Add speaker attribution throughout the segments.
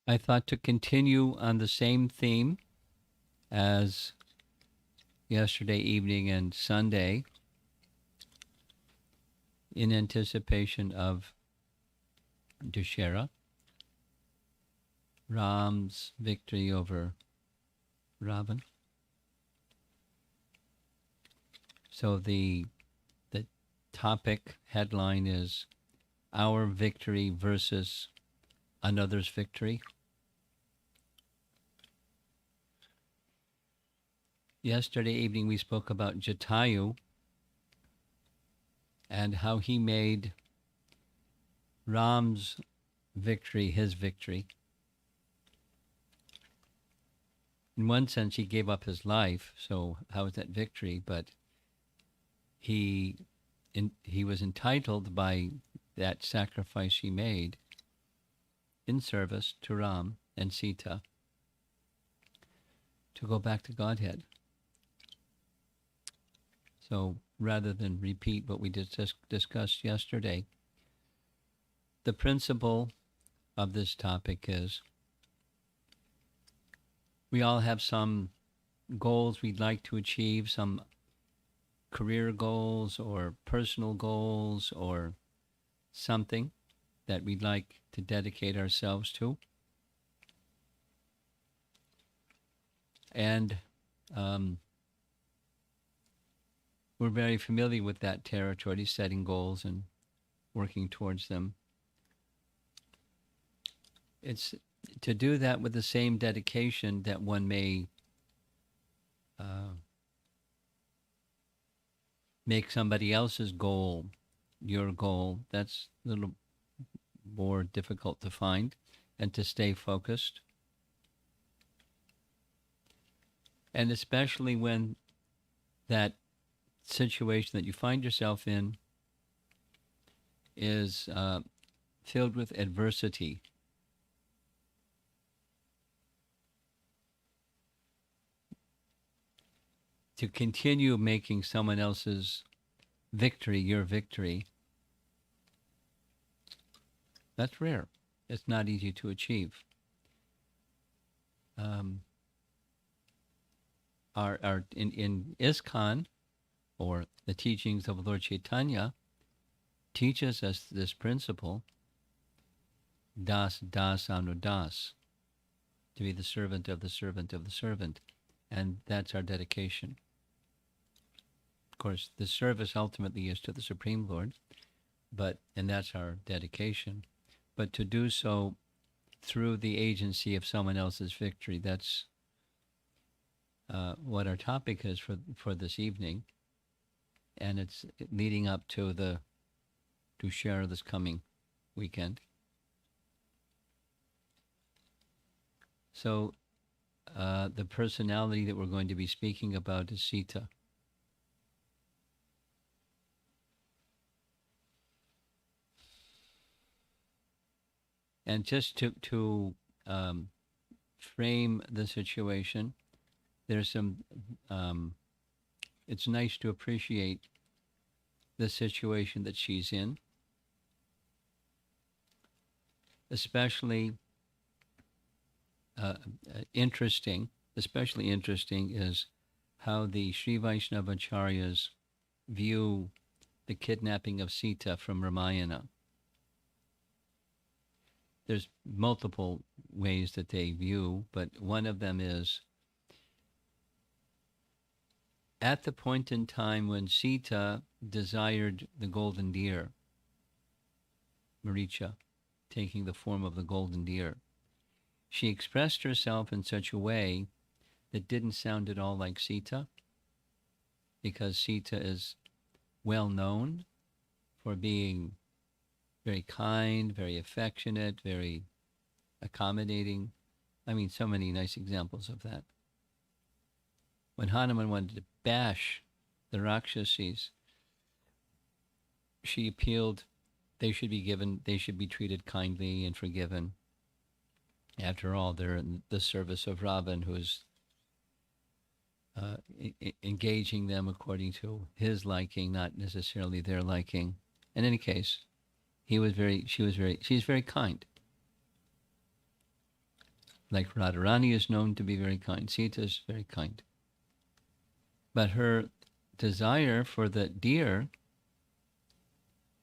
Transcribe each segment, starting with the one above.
Speaker 1: I thought to continue on the same theme as yesterday evening and Sunday in anticipation of Dussehra, Ram's victory over Ravan. So the topic headline is Our Victory versus Another's Victory. Yesterday evening we spoke about Jatayu and how he made Ram's victory his victory. In one sense, he gave up his life, so how is that victory? But he he was entitled by that sacrifice he made in service to Ram and Sita to go back to Godhead. So rather than repeat what we discussed yesterday, the principle of this topic is we all have some goals we'd like to achieve, some career goals or personal goals or something that we'd like to dedicate ourselves to. And we're very familiar with that territory, setting goals and working towards them. It's to do that with the same dedication that one may make somebody else's goal your goal. That's a little more difficult to find and to stay focused. And especially when that situation that you find yourself in is filled with adversity. To continue making someone else's victory your victory, that's rare. It's not easy to achieve. In ISKCON, or the teachings of Lord Chaitanya, teaches us this principle, das anudas, to be the servant of the servant of the servant. And that's our dedication. Of course, the service ultimately is to the Supreme Lord, and that's our dedication. But to do so through the agency of someone else's victory, that's what our topic is for this evening. And it's leading up to the Dussehra this coming weekend. So the personality that we're going to be speaking about is Sita. And just to frame the situation, there's some. It's nice to appreciate the situation that she's in, especially interesting. Especially interesting is how the Sri Vaishnava Acharyas view the kidnapping of Sita from Ramayana. There's multiple ways that they view, but one of them is at the point in time when Sita desired the golden deer, Maricha, taking the form of the golden deer, she expressed herself in such a way that didn't sound at all like Sita, because Sita is well known for being very kind, very affectionate, very accommodating. I mean, so many nice examples of that. When Hanuman wanted to bash the Rakshasis, she appealed they should be treated kindly and forgiven. After all, they're in the service of Ravan, who's engaging them according to his liking, not necessarily their liking. In any case, she's very kind. Like Radharani is known to be very kind. Sita is very kind. But her desire for the deer,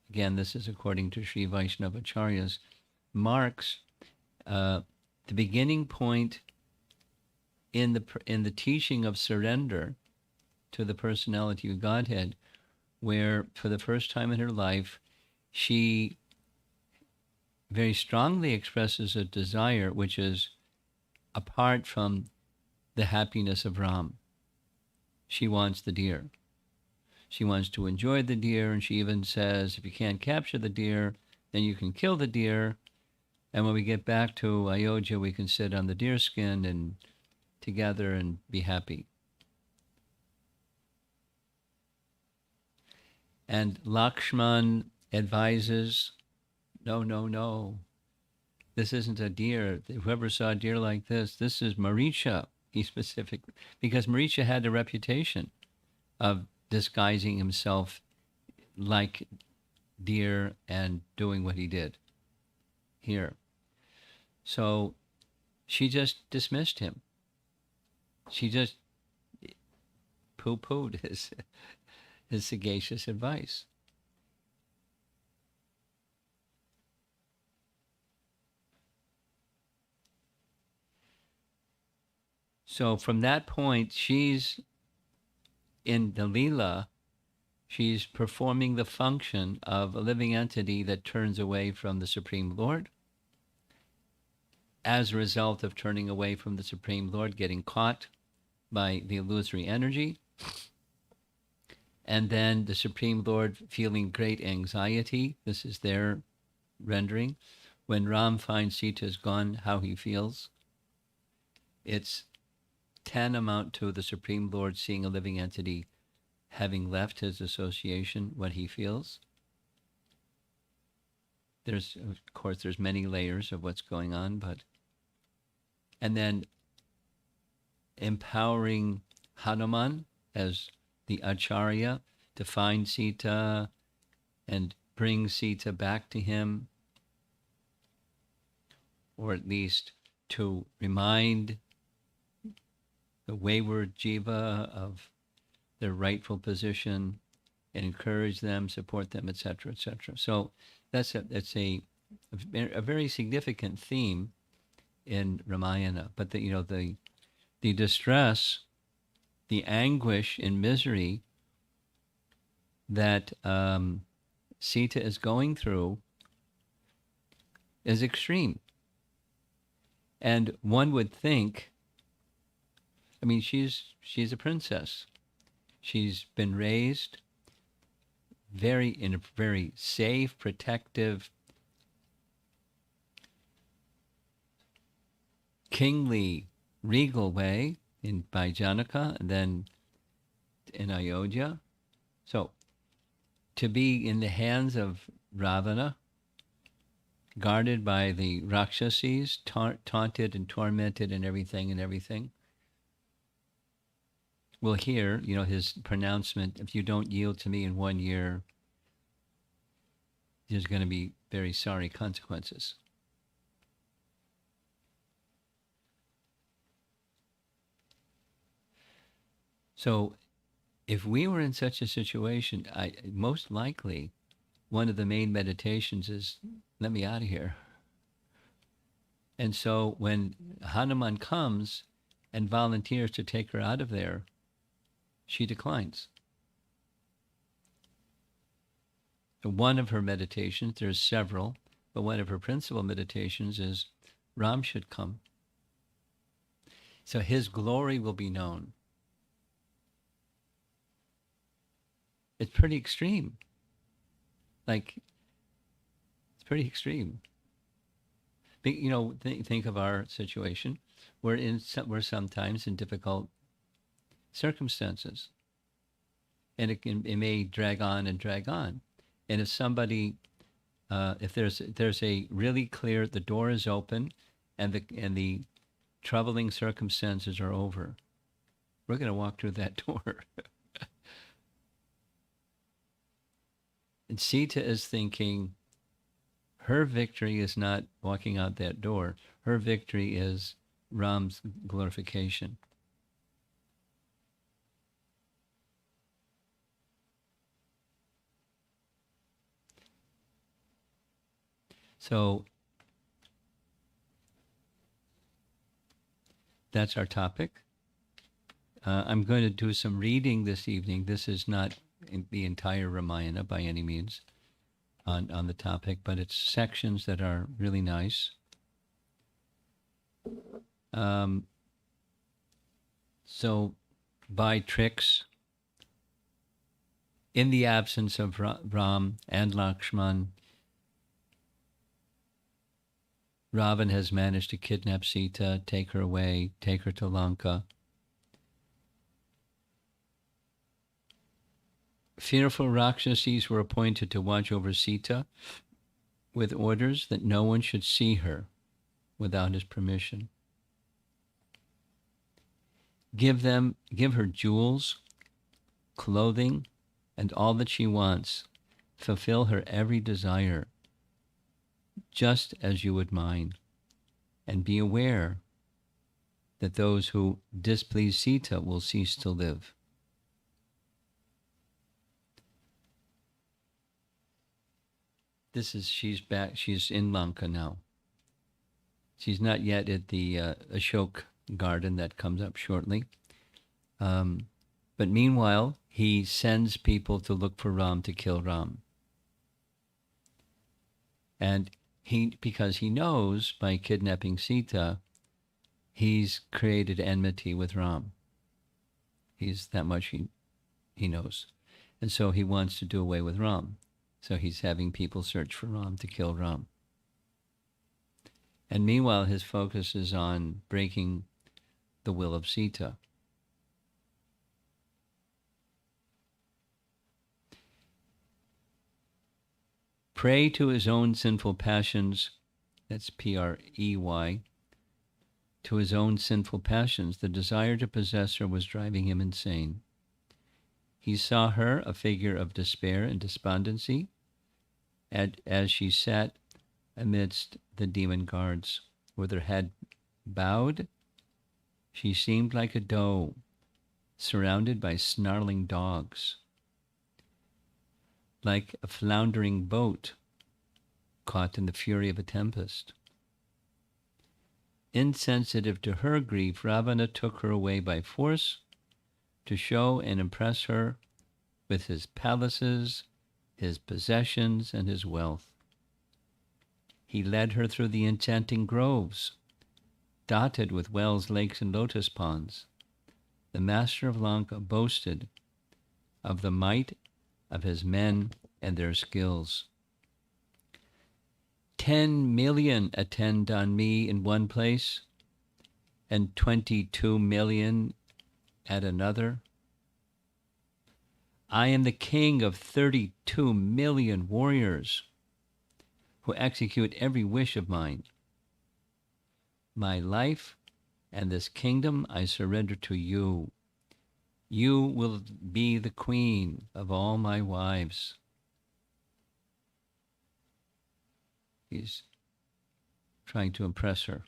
Speaker 1: again, this is according to Sri Vaishnavacharyas, marks the beginning point in the teaching of surrender to the personality of Godhead, where for the first time in her life, she very strongly expresses a desire which is apart from the happiness of Ram. She wants the deer. She wants to enjoy the deer, and she even says, if you can't capture the deer, then you can kill the deer, and when we get back to Ayodhya, we can sit on the deer skin and together and be happy. And Lakshman advises, no. This isn't a deer. Whoever saw a deer like this is Maricha. He specifically, because Maricha had a reputation of disguising himself like deer and doing what he did here. So she just dismissed him. She just poo-pooed his sagacious advice. So from that point, she's in the Lila, she's performing the function of a living entity that turns away from the Supreme Lord. As a result of turning away from the Supreme Lord, getting caught by the illusory energy, and then the Supreme Lord feeling great anxiety. This is their rendering. When Ram finds Sita's gone, how he feels. It's tantamount to the Supreme Lord seeing a living entity having left his association, what he feels. There's, of course, there's many layers of what's going on, but, and then empowering Hanuman as the Acharya to find Sita and bring Sita back to him, or at least to remind the wayward jiva of their rightful position and encourage them, support them, etc., etc. So that's a very significant theme in Ramayana. But the distress, the anguish and misery that Sita is going through is extreme. And one would think, I mean, she's a princess. She's been raised in a very safe, protective, kingly, regal way by Janaka and then in Ayodhya. So to be in the hands of Ravana, guarded by the Rakshasis, taunted and tormented and everything. We'll hear, his pronouncement, if you don't yield to me in 1 year, there's going to be very sorry consequences. So if we were in such a situation, most likely one of the main meditations is, let me out of here. And so when Hanuman comes and volunteers to take her out of there, she declines. One of her meditations, there's several, but one of her principal meditations is Ram should come. So his glory will be known. It's pretty extreme. It's pretty extreme. Think of our situation. We're sometimes in difficult circumstances, and it may drag on and drag on. And if somebody, if there's a really clear, the door is open, and the troubling circumstances are over, we're going to walk through that door. And Sita is thinking, her victory is not walking out that door. Her victory is Ram's glorification. So that's our topic. I'm going to do some reading this evening. This is not the entire Ramayana by any means on the topic, but it's sections that are really nice. So by tricks, in the absence of Ram and Lakshman, Ravan has managed to kidnap Sita, take her away, take her to Lanka. Fearful Rakshasis were appointed to watch over Sita with orders that no one should see her without his permission. Give her jewels, clothing, and all that she wants. Fulfill her every desire, just as you would mine. And be aware that those who displease Sita will cease to live. She's back, she's in Lanka now. She's not yet at the Ashok garden that comes up shortly. But meanwhile, he sends people to look for Ram, to kill Ram. And because he knows by kidnapping Sita, he's created enmity with Ram. He's that much he knows. And so he wants to do away with Ram. So he's having people search for Ram to kill Ram. And meanwhile, his focus is on breaking the will of Sita. Prey to his own sinful passions, that's Prey, to his own sinful passions, the desire to possess her was driving him insane. He saw her, a figure of despair and despondency, as she sat amidst the demon guards. With her head bowed, she seemed like a doe, surrounded by snarling dogs, like a floundering boat caught in the fury of a tempest. Insensitive to her grief, Ravana took her away by force to show and impress her with his palaces, his possessions, and his wealth. He led her through the enchanting groves, dotted with wells, lakes, and lotus ponds. The master of Lanka boasted of the might of his men and their skills. 10 million attend on me in one place, and 22 million at another. I am the king of 32 million warriors who execute every wish of mine. My life and this kingdom I surrender to you. You will be the queen of all my wives. He's trying to impress her.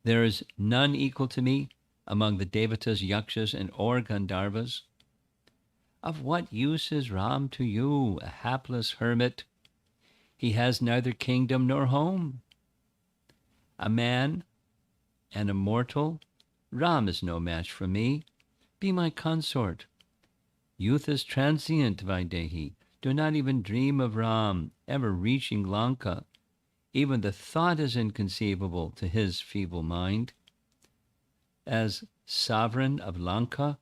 Speaker 1: There is none equal to me among the Devatas, Yakshas, and or Gandharvas. Of what use is Ram to you, a hapless hermit? He has neither kingdom nor home. A man and a mortal, Ram is no match for me. Be my consort. Youth is transient, Vaidehi. Do not even dream of Ram ever reaching Lanka. Even the thought is inconceivable to his feeble mind. As sovereign of Lanka,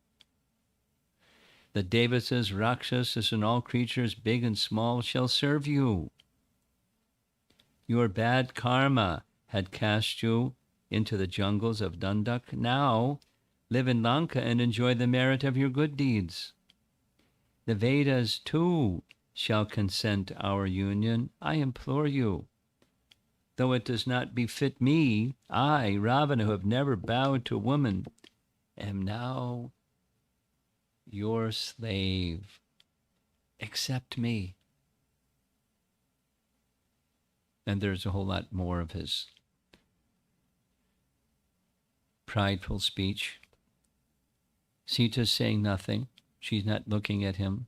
Speaker 1: the Devatas, Rakshasas, and all creatures, big and small, shall serve you. Your bad karma had cast you into the jungles of Dandak. Now live in Lanka and enjoy the merit of your good deeds. The Vedas, too, shall consent our union. I implore you. Though it does not befit me, I, Ravana, who have never bowed to a woman, am now your slave. Accept me. And there's a whole lot more of his prideful speech. Sita's saying nothing. She's not looking at him.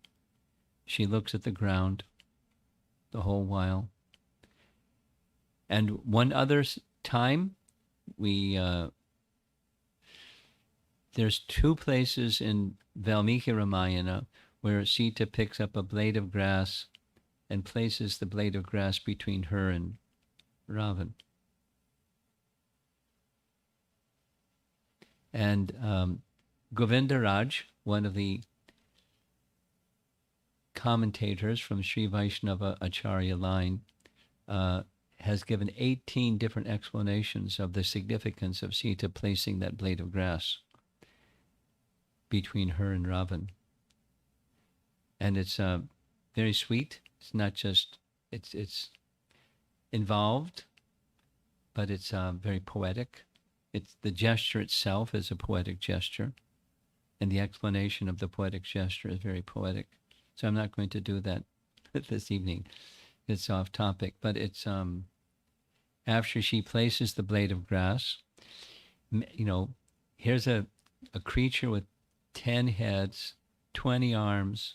Speaker 1: She looks at the ground the whole while. And one other time, there's two places in Valmiki Ramayana where Sita picks up a blade of grass and places the blade of grass between her and Ravan. And Govindaraj, one of the commentators from Sri Vaishnava Acharya line, has given 18 different explanations of the significance of Sita placing that blade of grass between her and Ravan. And it's very sweet. It's not just, it's involved, but it's very poetic. It's the gesture itself is a poetic gesture, and the explanation of the poetic gesture is very poetic. So I'm not going to do that this evening. It's off topic, but it's after she places the blade of grass, here's a creature with 10 heads, 20 arms,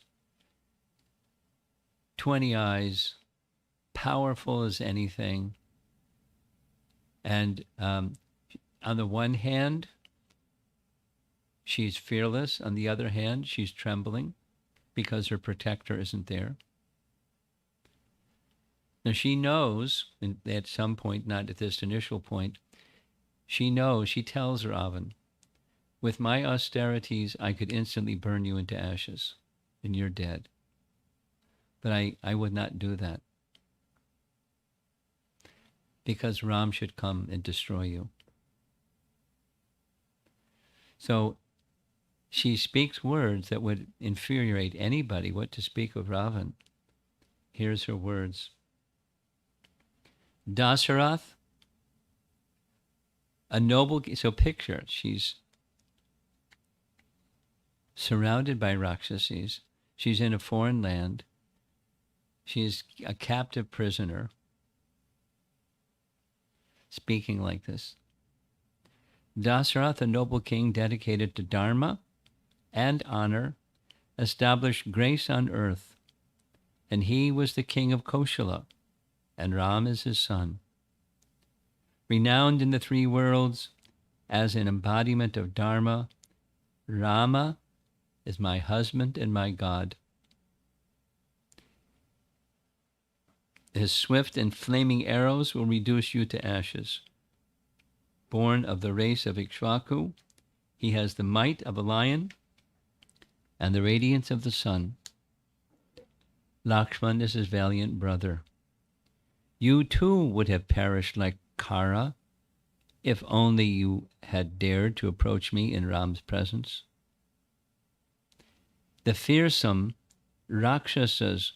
Speaker 1: 20 eyes, powerful as anything. And on the one hand, she's fearless. On the other hand, she's trembling because her protector isn't there. Now she knows, and at some point, not at this initial point, she tells Ravan, with my austerities, I could instantly burn you into ashes, and you're dead. But I would not do that, because Ram should come and destroy you. So she speaks words that would infuriate anybody, what to speak of Ravan. Here's her words. Dasarath, a noble, so picture, she's surrounded by Rakshasis. She's in a foreign land. She's a captive prisoner, speaking like this. Dasarath, a noble king dedicated to Dharma and honor, established grace on earth, and he was the king of Koshala, and Ram is his son. Renowned in the three worlds as an embodiment of Dharma, Rama is my husband and my God. His swift and flaming arrows will reduce you to ashes. Born of the race of Ikshvaku, he has the might of a lion and the radiance of the sun. Lakshman is his valiant brother. You too would have perished like Kara if only you had dared to approach me in Ram's presence. The fearsome Rakshasas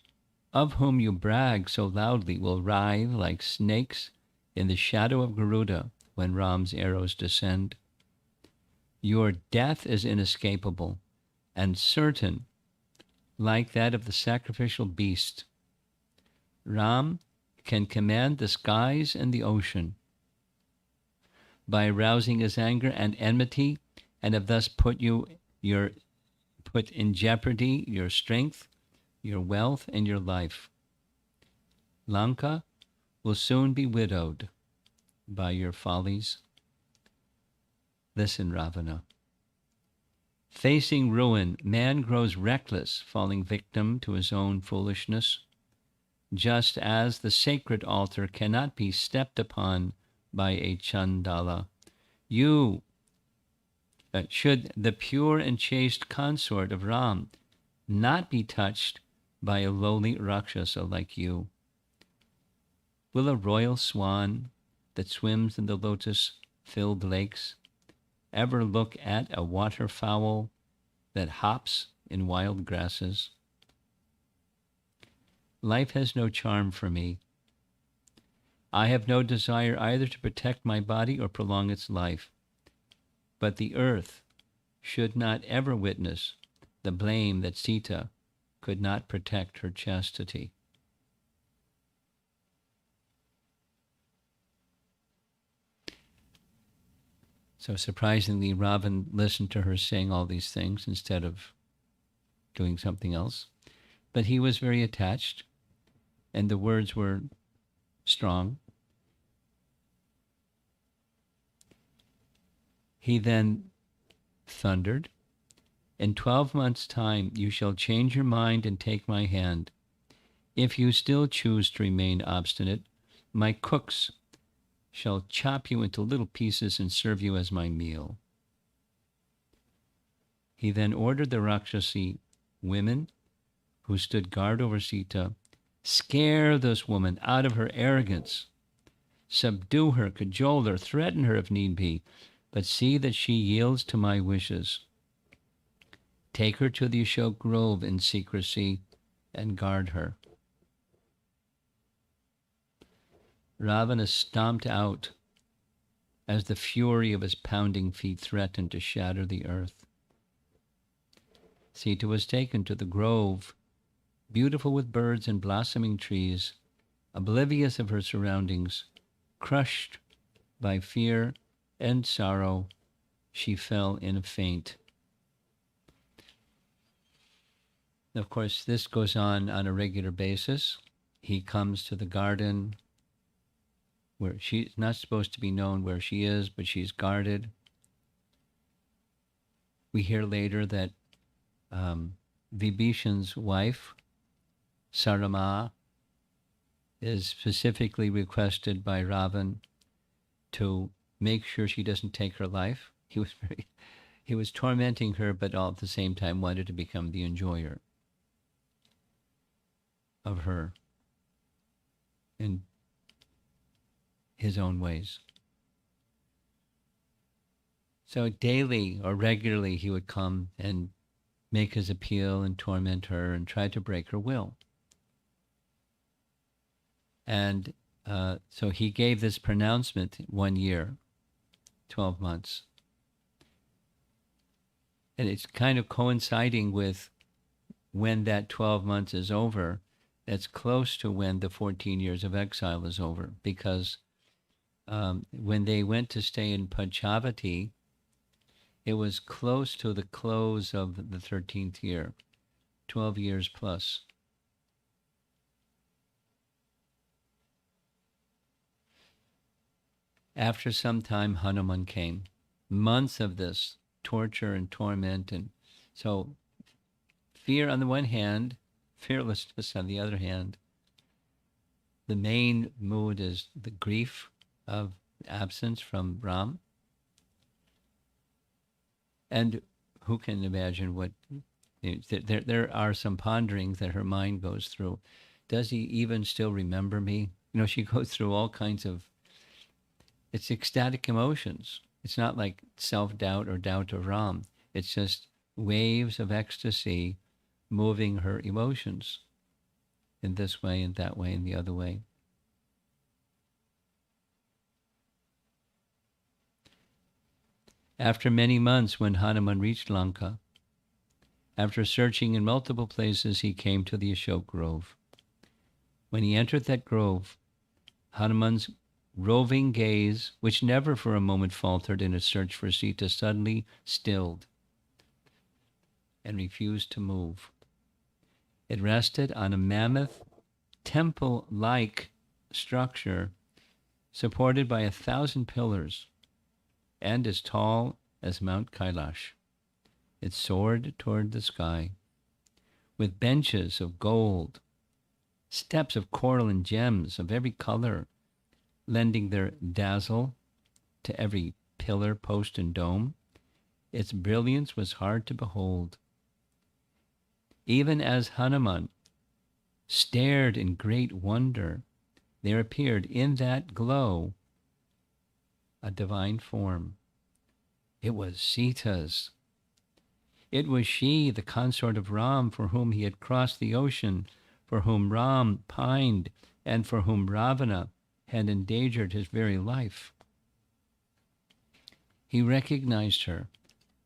Speaker 1: of whom you brag so loudly will writhe like snakes in the shadow of Garuda when Ram's arrows descend. Your death is inescapable and certain, like that of the sacrificial beast. Ram can command the skies and the ocean. By arousing his anger and enmity, and have thus put in jeopardy your strength, your wealth, and your life. Lanka will soon be widowed by your follies. Listen, Ravana. Facing ruin, man grows reckless, falling victim to his own foolishness. Just as the sacred altar cannot be stepped upon by a Chandala, should the pure and chaste consort of Ram not be touched by a lowly Rakshasa like you? Will a royal swan that swims in the lotus-filled lakes ever look at a waterfowl that hops in wild grasses? Life has no charm for me. I have no desire either to protect my body or prolong its life. But the earth should not ever witness the blame that Sita could not protect her chastity. So surprisingly, Ravan listened to her saying all these things instead of doing something else. But he was very attached, and the words were strong. He then thundered, "In 12 months' time you shall change your mind and take my hand. If you still choose to remain obstinate, my cooks shall chop you into little pieces and serve you as my meal." He then ordered the Rakshasi women who stood guard over Sita, "Scare this woman out of her arrogance. Subdue her, cajole her, threaten her if need be, but see that she yields to my wishes. Take her to the Ashok Grove in secrecy and guard her." Ravana stomped out as the fury of his pounding feet threatened to shatter the earth. Sita was taken to the grove, beautiful with birds and blossoming trees, oblivious of her surroundings, crushed by fear and sorrow, she fell in a faint. Of course, this goes on a regular basis. He comes to the garden where she's not supposed to be known where she is, but she's guarded. We hear later that Vibhishan's wife, Sarama, is specifically requested by Ravan to make sure she doesn't take her life. He was tormenting her, but all at the same time wanted to become the enjoyer of her in his own ways. So daily or regularly he would come and make his appeal and torment her and try to break her will. And so he gave this pronouncement 1 year, 12 months. And it's kind of coinciding with when that 12 months is over. That's close to when the 14 years of exile is over, because when they went to stay in Panchavati, it was close to the close of the 13th year, 12 years plus. After some time, Hanuman came. Months of this torture and torment. And so fear on the one hand, fearlessness on the other hand. The main mood is the grief of absence from Ram. And who can imagine what, there are some ponderings that her mind goes through. Does he even still remember me? She goes through all kinds of, it's ecstatic emotions. It's not like self-doubt or doubt of Ram. It's just waves of ecstasy moving her emotions in this way and that way and the other way. After many months, when Hanuman reached Lanka, after searching in multiple places, he came to the Ashok Grove. When he entered that grove, Hanuman's roving gaze, which never for a moment faltered in its search for Sita, suddenly stilled and refused to move. It rested on a mammoth, temple-like structure supported by 1,000 pillars and as tall as Mount Kailash. It soared toward the sky with benches of gold, steps of coral and gems of every color, lending their dazzle to every pillar, post, and dome. Its brilliance was hard to behold. Even as Hanuman stared in great wonder, there appeared in that glow a divine form. It was Sita's. It was she, the consort of Ram, for whom he had crossed the ocean, for whom Ram pined, and for whom Ravana had endangered his very life. He recognized her,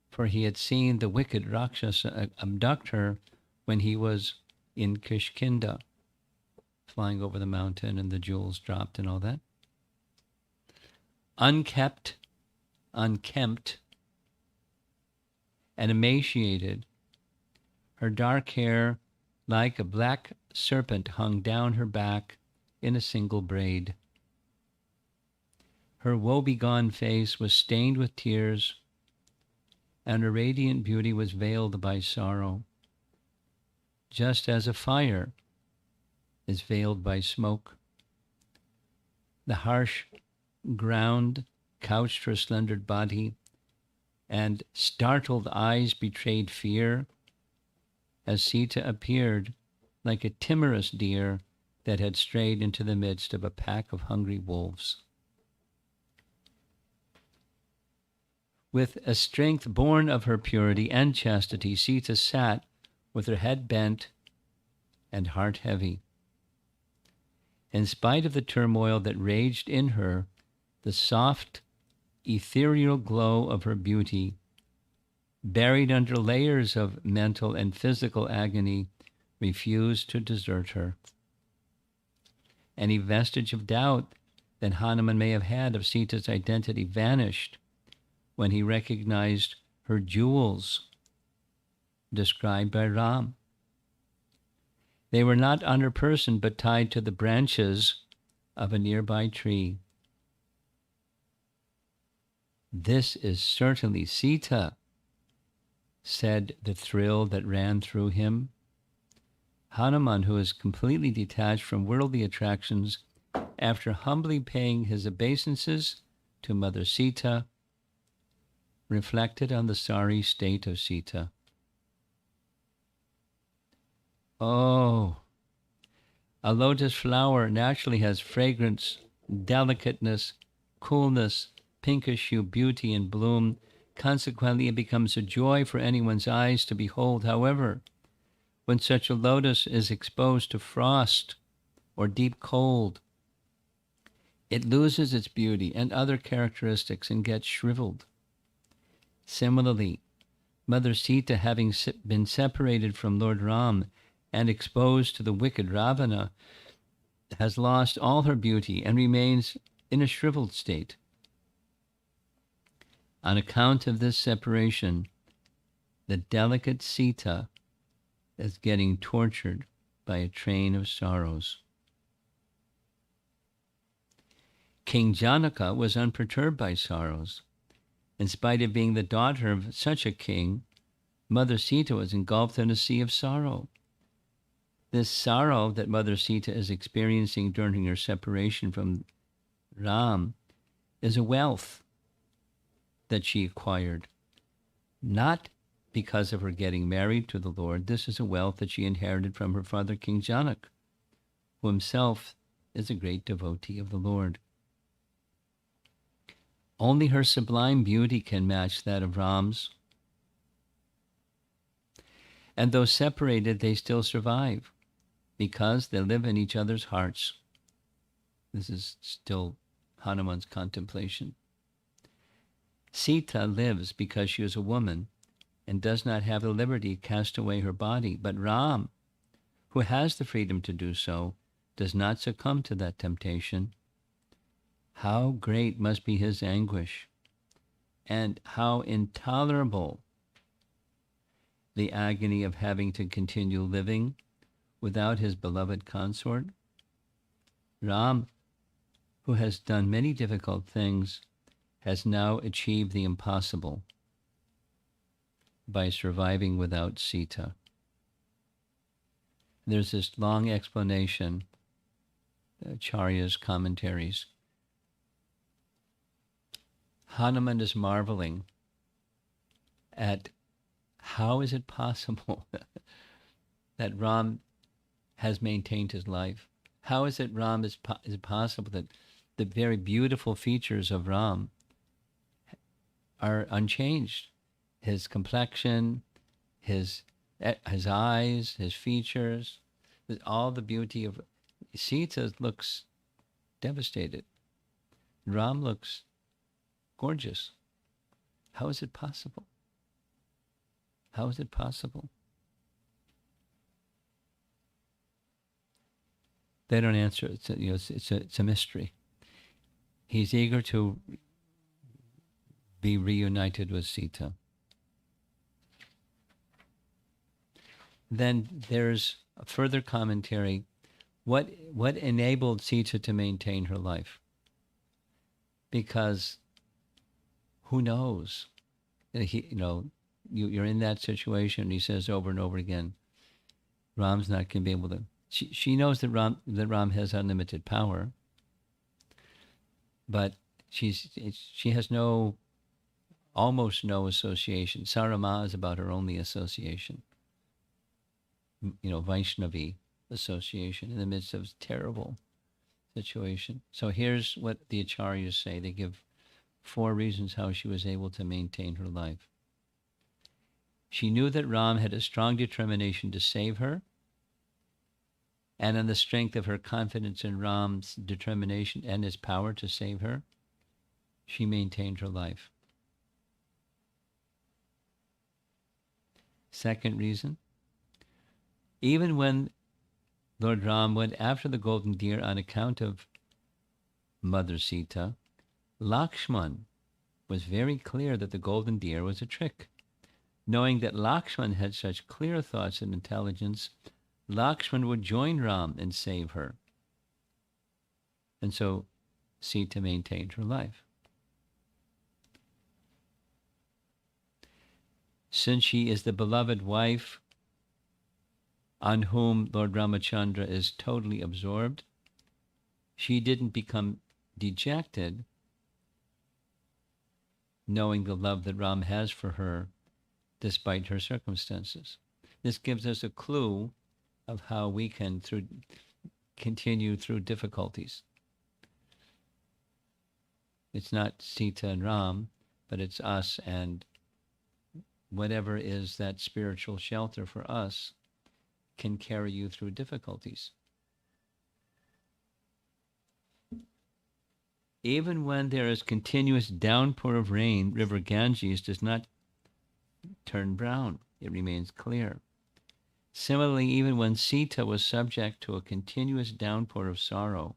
Speaker 1: for he had seen the wicked Rakshasa abduct her when he was in Kishkinda, flying over the mountain and the jewels dropped and all that. Unkept, unkempt and emaciated. Her dark hair, like a black serpent, hung down her back in a single braid. Her woebegone face was stained with tears, and her radiant beauty was veiled by sorrow, just as a fire is veiled by smoke. The harsh ground couched her slender body, and startled eyes betrayed fear as Sita appeared like a timorous deer that had strayed into the midst of a pack of hungry wolves. With a strength born of her purity and chastity, Sita sat with her head bent and heart heavy. In spite of the turmoil that raged in her, the soft, ethereal glow of her beauty, buried under layers of mental and physical agony, refused to desert her. Any vestige of doubt that Hanuman may have had of Sita's identity vanished when he recognized her jewels described by Ram. They were not on her person, but tied to the branches of a nearby tree. "This is certainly Sita," said the thrill that ran through him. Hanuman, who is completely detached from worldly attractions, after humbly paying his obeisances to Mother Sita, reflected on the sorry state of Sita. Oh, a lotus flower naturally has fragrance, delicateness, coolness, pinkish hue, beauty, and bloom. Consequently, it becomes a joy for anyone's eyes to behold. However, when such a lotus is exposed to frost or deep cold, it loses its beauty and other characteristics and gets shriveled. Similarly, Mother Sita, having been separated from Lord Ram and exposed to the wicked Ravana, has lost all her beauty and remains in a shriveled state. On account of this separation, the delicate Sita is getting tortured by a train of sorrows. King Janaka was unperturbed by sorrows. In spite of being the daughter of such a king, Mother Sita was engulfed in a sea of sorrow. This sorrow that Mother Sita is experiencing during her separation from Ram is a wealth that she acquired, not because of her getting married to the Lord. This is a wealth that she inherited from her father, King Janak, who himself is a great devotee of the Lord. Only her sublime beauty can match that of Ram's. And though separated, they still survive because they live in each other's hearts. This is still Hanuman's contemplation. Sita lives because she is a woman and does not have the liberty to cast away her body. But Ram, who has the freedom to do so, does not succumb to that temptation. How great must be his anguish, and how intolerable the agony of having to continue living without his beloved consort. Ram, who has done many difficult things, has now achieved the impossible by surviving without Sita. There's this long explanation, Acharya's commentaries. Hanuman is marveling at how is it possible that Ram has maintained his life? How is it is it possible that the very beautiful features of Ram are unchanged? His complexion, his eyes, his features, all the beauty of Sita looks devastated. Ram looks gorgeous. How is it possible? How is it possible? They don't answer. It's a mystery. He's eager to be reunited with Sita. Then there's a further commentary. What enabled Sita to maintain her life? Because who knows? You're in that situation. He says over and over again, Ram's not going to be able to. She knows that Ram has unlimited power, but she has almost no association. Sarama is about her only association. Vaishnavi association in the midst of a terrible situation. So here's what the acharyas say. They give 4 reasons how she was able to maintain her life. She knew that Ram had a strong determination to save her, and on the strength of her confidence in Ram's determination and his power to save her, she maintained her life. Second reason, even when Lord Ram went after the golden deer on account of Mother Sita, Lakshman was very clear that the golden deer was a trick. Knowing that Lakshman had such clear thoughts and intelligence, Lakshman would join Ram and save her. And so Sita maintained her life. Since she is the beloved wife on whom Lord Ramachandra is totally absorbed, she didn't become dejected knowing the love that Ram has for her despite her circumstances. This gives us a clue of how we can continue through difficulties. It's not Sita and Ram, but it's us and whatever is that spiritual shelter for us can carry you through difficulties. Even when there is continuous downpour of rain, River Ganges does not turn brown. It remains clear. Similarly, even when Sita was subject to a continuous downpour of sorrow,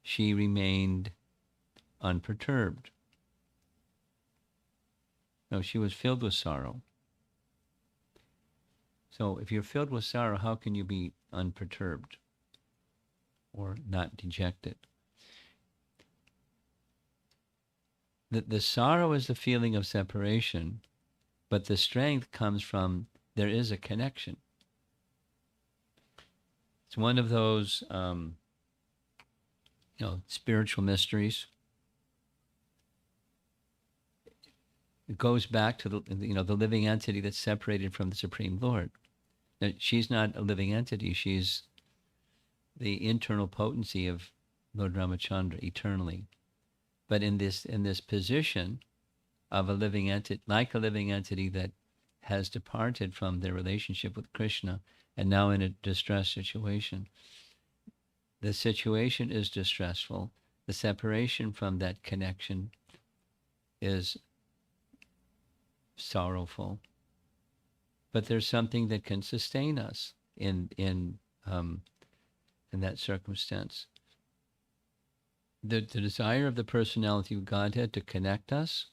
Speaker 1: she remained unperturbed. No, she was filled with sorrow. So if you're filled with sorrow, how can you be unperturbed or not dejected? The sorrow is the feeling of separation, but the strength comes from there is a connection. It's one of those spiritual mysteries. It goes back to the living entity that's separated from the Supreme Lord. Now, she's not a living entity. She's the internal potency of Lord Ramachandra eternally. But in this position of a living entity, like a living entity that has departed from their relationship with Krishna and now in a distressed situation, the situation is distressful. The separation from that connection is sorrowful. But there's something that can sustain us in that circumstance. The desire of the personality of Godhead to connect us,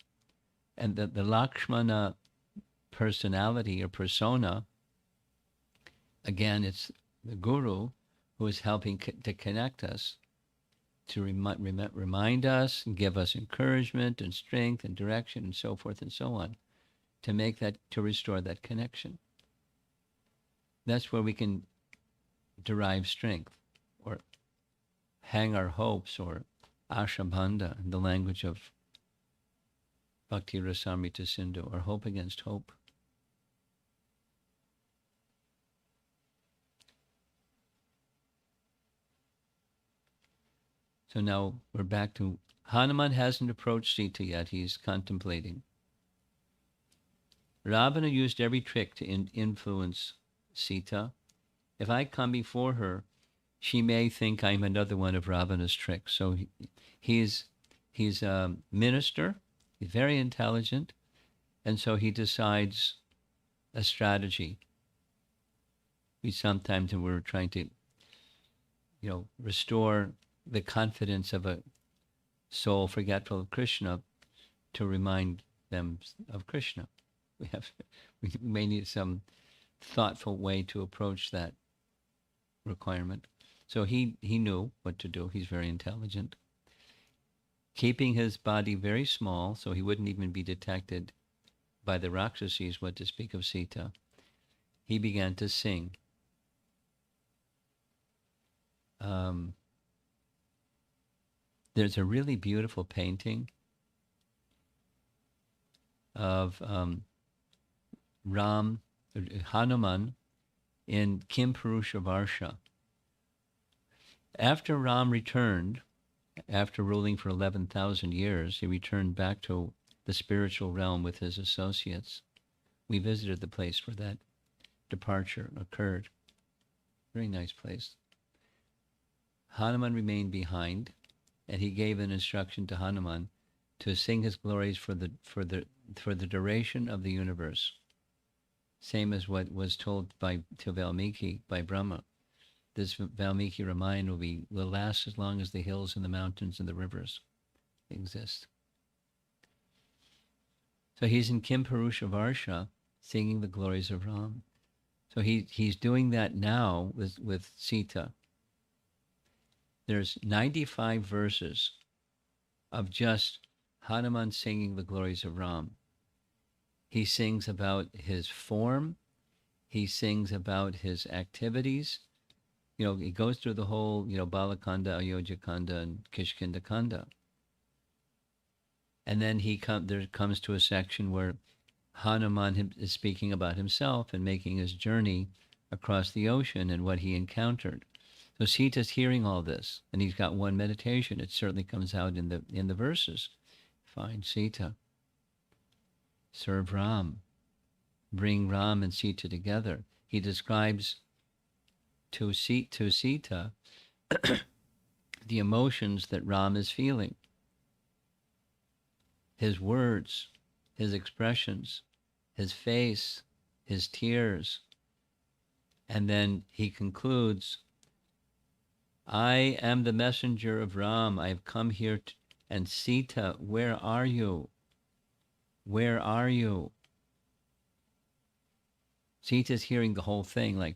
Speaker 1: and the Lakshmana personality or persona, again, it's the Guru who is helping to connect us, to remind us and give us encouragement and strength and direction and so forth and so on, to restore that connection. That's where we can derive strength or hang our hopes, or ashabandha in the language of Bhakti Rasamrita Sindhu, or hope against hope. So now we're back to Hanuman hasn't approached Sita yet. He's contemplating. Ravana used every trick to influence Sita. If I come before her, she may think I'm another one of Ravana's tricks. So he's a minister. He's very intelligent. And so he decides a strategy. Sometimes when we're trying to, restore the confidence of a soul forgetful of Krishna, to remind them of Krishna. We may need some thoughtful way to approach that requirement. So he knew what to do. He's very intelligent. Keeping his body very small so he wouldn't even be detected by the Rakshasas, what to speak of Sita, he began to sing. There's a really beautiful painting of Hanuman in Kim Purusha Varsha. After Ram returned, after ruling for 11,000 years, he returned back to the spiritual realm with his associates. We visited the place where that departure occurred. Very nice place. Hanuman remained behind, and he gave an instruction to Hanuman to sing his glories for the duration of the universe. Same as what was told to Valmiki by Brahma. This Valmiki Ramayana will last as long as the hills and the mountains and the rivers exist. So he's in Kim Purusha Varsha singing the glories of Ram. So he's doing that now with Sita. There's 95 verses of just Hanuman singing the glories of Ram. He sings about his form. He sings about his activities. He goes through the whole, Balakanda, Ayodhya-kanda, and Kishkinda-kanda. And then there comes to a section where Hanuman is speaking about himself and making his journey across the ocean and what he encountered. So Sita's hearing all this, and he's got one meditation. It certainly comes out in the verses. Find Sita. Serve Ram. Bring Ram and Sita together. He describes to Sita the emotions that Ram is feeling. His words, his expressions, his face, his tears. And then he concludes, I am the messenger of Ram. I have come here and Sita, where are you? Where are you? Sita's hearing the whole thing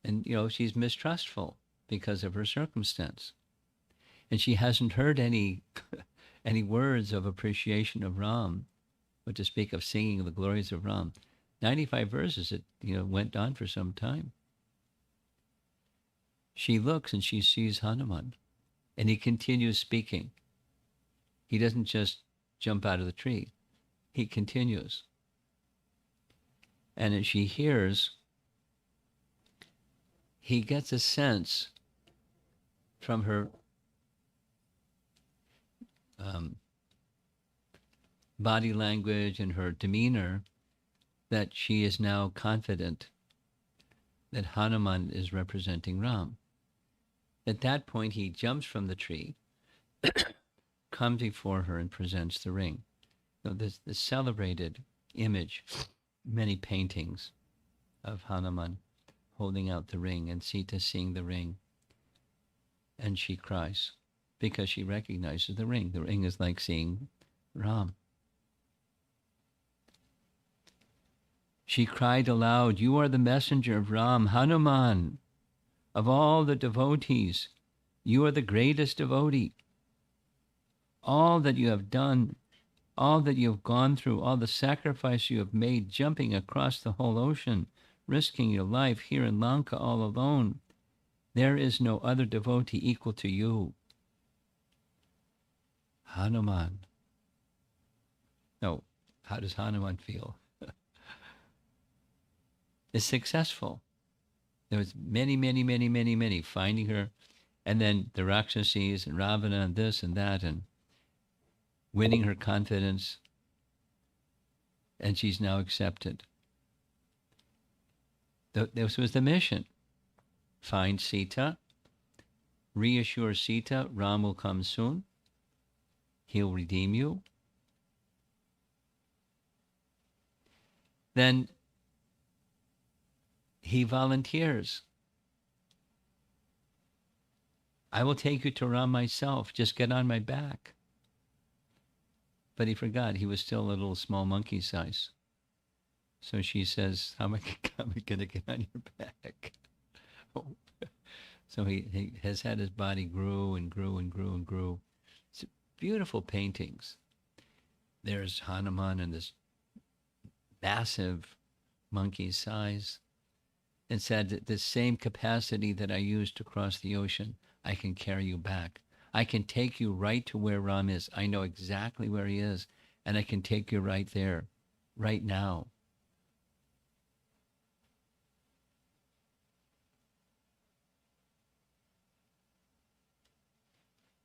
Speaker 1: and she's mistrustful because of her circumstance. And she hasn't heard any words of appreciation of Ram, but to speak of singing the glories of Ram. 95 verses, it went on for some time. She looks and she sees Hanuman, and he continues speaking. He doesn't just jump out of the tree. He continues. And as she hears, he gets a sense from her body language and her demeanor that she is now confident that Hanuman is representing Ram. At that point, he jumps from the tree, comes before her and presents the ring. This celebrated image, many paintings of Hanuman holding out the ring and Sita seeing the ring. And she cries because she recognizes the ring. The ring is like seeing Ram. She cried aloud, you are the messenger of Ram, Hanuman. Of all the devotees, you are the greatest devotee. All that you have done, all that you have gone through, all the sacrifice you have made, jumping across the whole ocean, risking your life here in Lanka all alone. There is no other devotee equal to you. Hanuman. No, how does Hanuman feel? Is successful. There was many finding her, and then the Rakshasas and Ravana and this and that, and winning her confidence, and she's now accepted. This was the mission. Find Sita, reassure Sita, Ram will come soon, he'll redeem you. Then he volunteers. I will take you to Ram myself. Just get on my back. but he forgot he was still a little small monkey size. So she says, how am I going to get on your back? So his body grew and grew and grew and grew. It's beautiful paintings. There's Hanuman in this massive monkey size, and said that the same capacity that I used to cross the ocean, I can carry you back. I can take you right to where Ram is. I know exactly where he is, and I can take you right there, right now.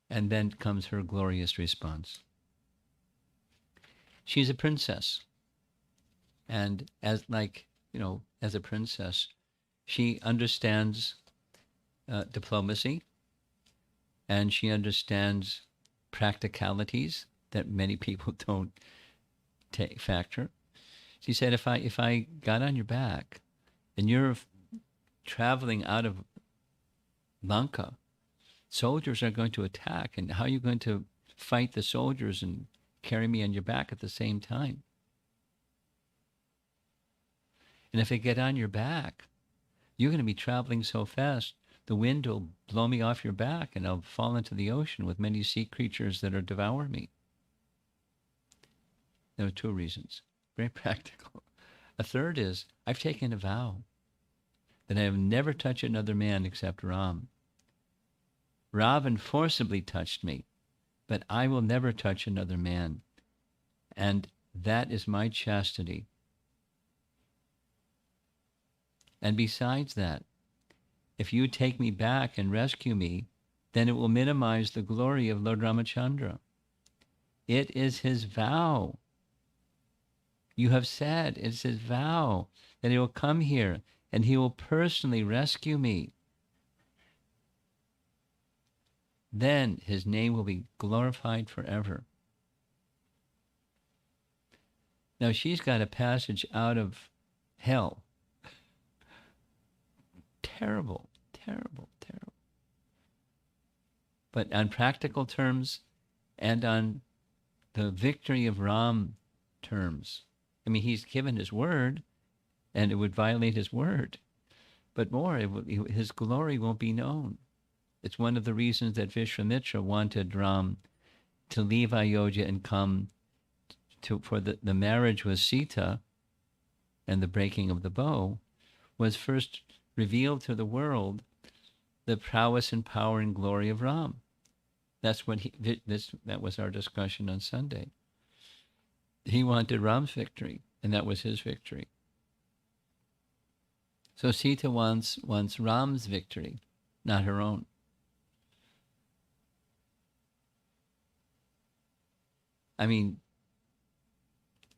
Speaker 1: And then comes her glorious response. She's a princess. And as a princess, she understands diplomacy, and she understands practicalities that many people don't factor. She said, if I got on your back and you're traveling out of Lanka, soldiers are going to attack, and how are you going to fight the soldiers and carry me on your back at the same time? And if I get on your back, you're going to be traveling so fast, the wind will blow me off your back, and I'll fall into the ocean with many sea creatures that will devour me. There are two reasons. Very practical. A third is, I've taken a vow that I have never touched another man except Ram. Ravan forcibly touched me, but I will never touch another man. And that is my chastity. And besides that, if you take me back and rescue me, then it will minimize the glory of Lord Ramachandra. It is his vow. You have said it's his vow that he will come here and he will personally rescue me. Then his name will be glorified forever. Now she's got a passage out of hell. Terrible, terrible, terrible. But on practical terms and on the victory of Ram terms, I mean, he's given his word, and it would violate his word. But more, his glory won't be known. It's one of the reasons that Vishwamitra wanted Ram to leave Ayodhya and come for the marriage with Sita, and the breaking of the bow was first revealed to the world the prowess and power and glory of Ram. That's what that was our discussion on Sunday. He wanted Ram's victory, and that was his victory. So Sita wants Ram's victory, not her own. I mean,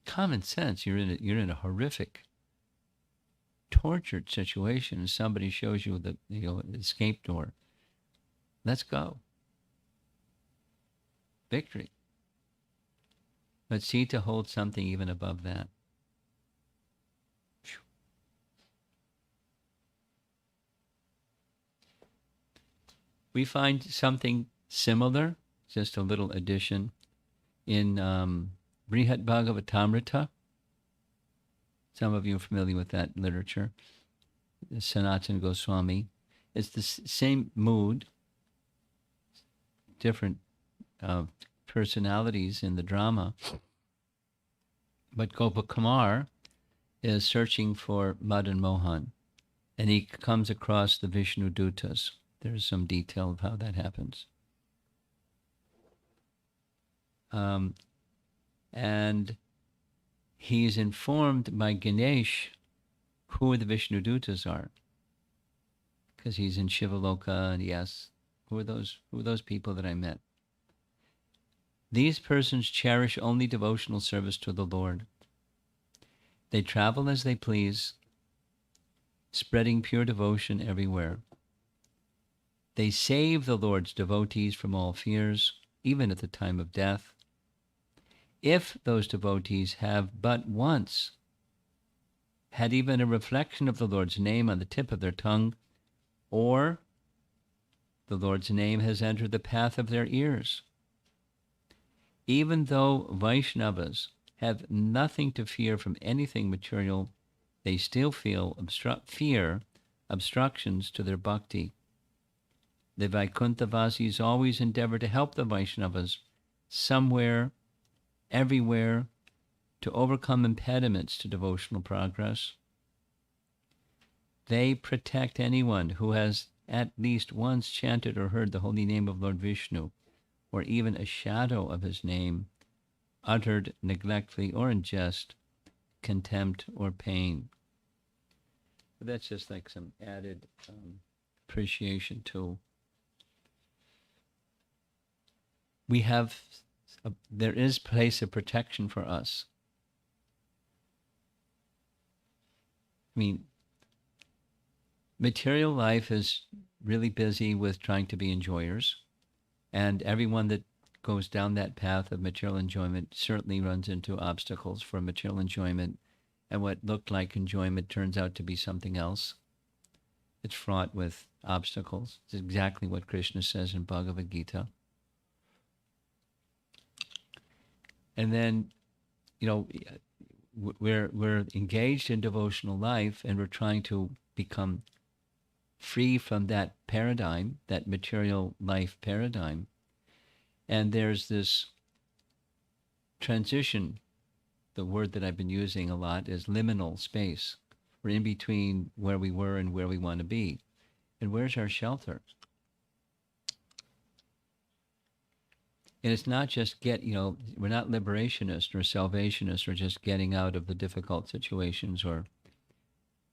Speaker 1: common sense. You're in a horrific, tortured situation, and somebody shows you the escape door. Let's go. Victory. But Sita holds something even above that. We find something similar, just a little addition, in Brihat Bhagavatamrita. Some of you are familiar with that literature. Sanatana Goswami. It's the same mood, different personalities in the drama. But Gopakumar is searching for Madan Mohan, and he comes across the Vishnu Dutas. There's some detail of how that happens. And he's informed by Ganesh who the Vishnu Dutas are, because he's in Shivaloka, and he asks, who are those people that I met? These persons cherish only devotional service to the Lord. They travel as they please, spreading pure devotion everywhere. They save the Lord's devotees from all fears, even at the time of death. If those devotees have but once had even a reflection of the Lord's name on the tip of their tongue, or the Lord's name has entered the path of their ears, Even though Vaishnavas have nothing to fear from anything material, they still fear obstructions to their bhakti. The Vaikuntavasis always endeavor to help the Vaishnavas somewhere, everywhere, to overcome impediments to devotional progress. They protect anyone who has at least once chanted or heard the holy name of Lord Vishnu, or even a shadow of his name, uttered neglectfully or in jest, contempt or pain. But that's just like some added appreciation too. We have, there is place of protection for us. I mean, material life is really busy with trying to be enjoyers, and everyone that goes down that path of material enjoyment certainly runs into obstacles for material enjoyment, and what looked like enjoyment turns out to be something else. It's fraught with obstacles. It's exactly what Krishna says in Bhagavad Gita. And then, you know, we're engaged in devotional life, and we're trying to become free from that paradigm, that material life paradigm. And there's this transition. The word that I've been using a lot is liminal space. We're in between where we were and where we want to be. And where's our shelter? And it's not just we're not liberationists or salvationists or just getting out of the difficult situations or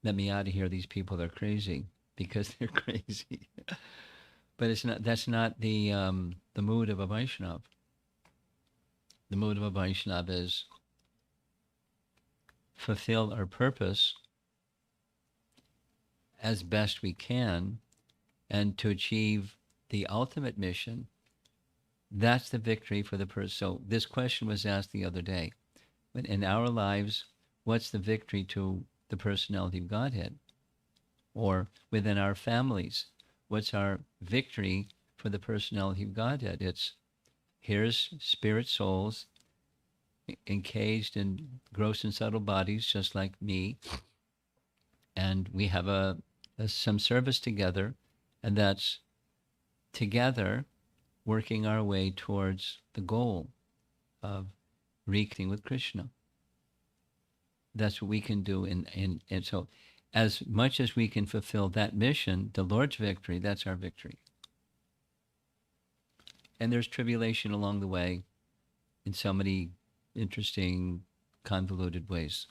Speaker 1: let me out of here, these people are crazy, because they're crazy. But it's not. That's not the mood of a Vaishnava. The mood of a Vaishnava is fulfill our purpose as best we can, and to achieve the ultimate mission. That's the victory for the person. So this question was asked the other day. But in our lives, what's the victory to the personality of Godhead? Or within our families, what's our victory for the personality of Godhead? It's here's spirit souls encaged in gross and subtle bodies, just like me, and we have some service together, and that's together working our way towards the goal of reconnecting with Krishna. That's what we can do, and so as much as we can fulfill that mission, the Lord's victory, that's our victory. And there's tribulation along the way in so many interesting, convoluted ways.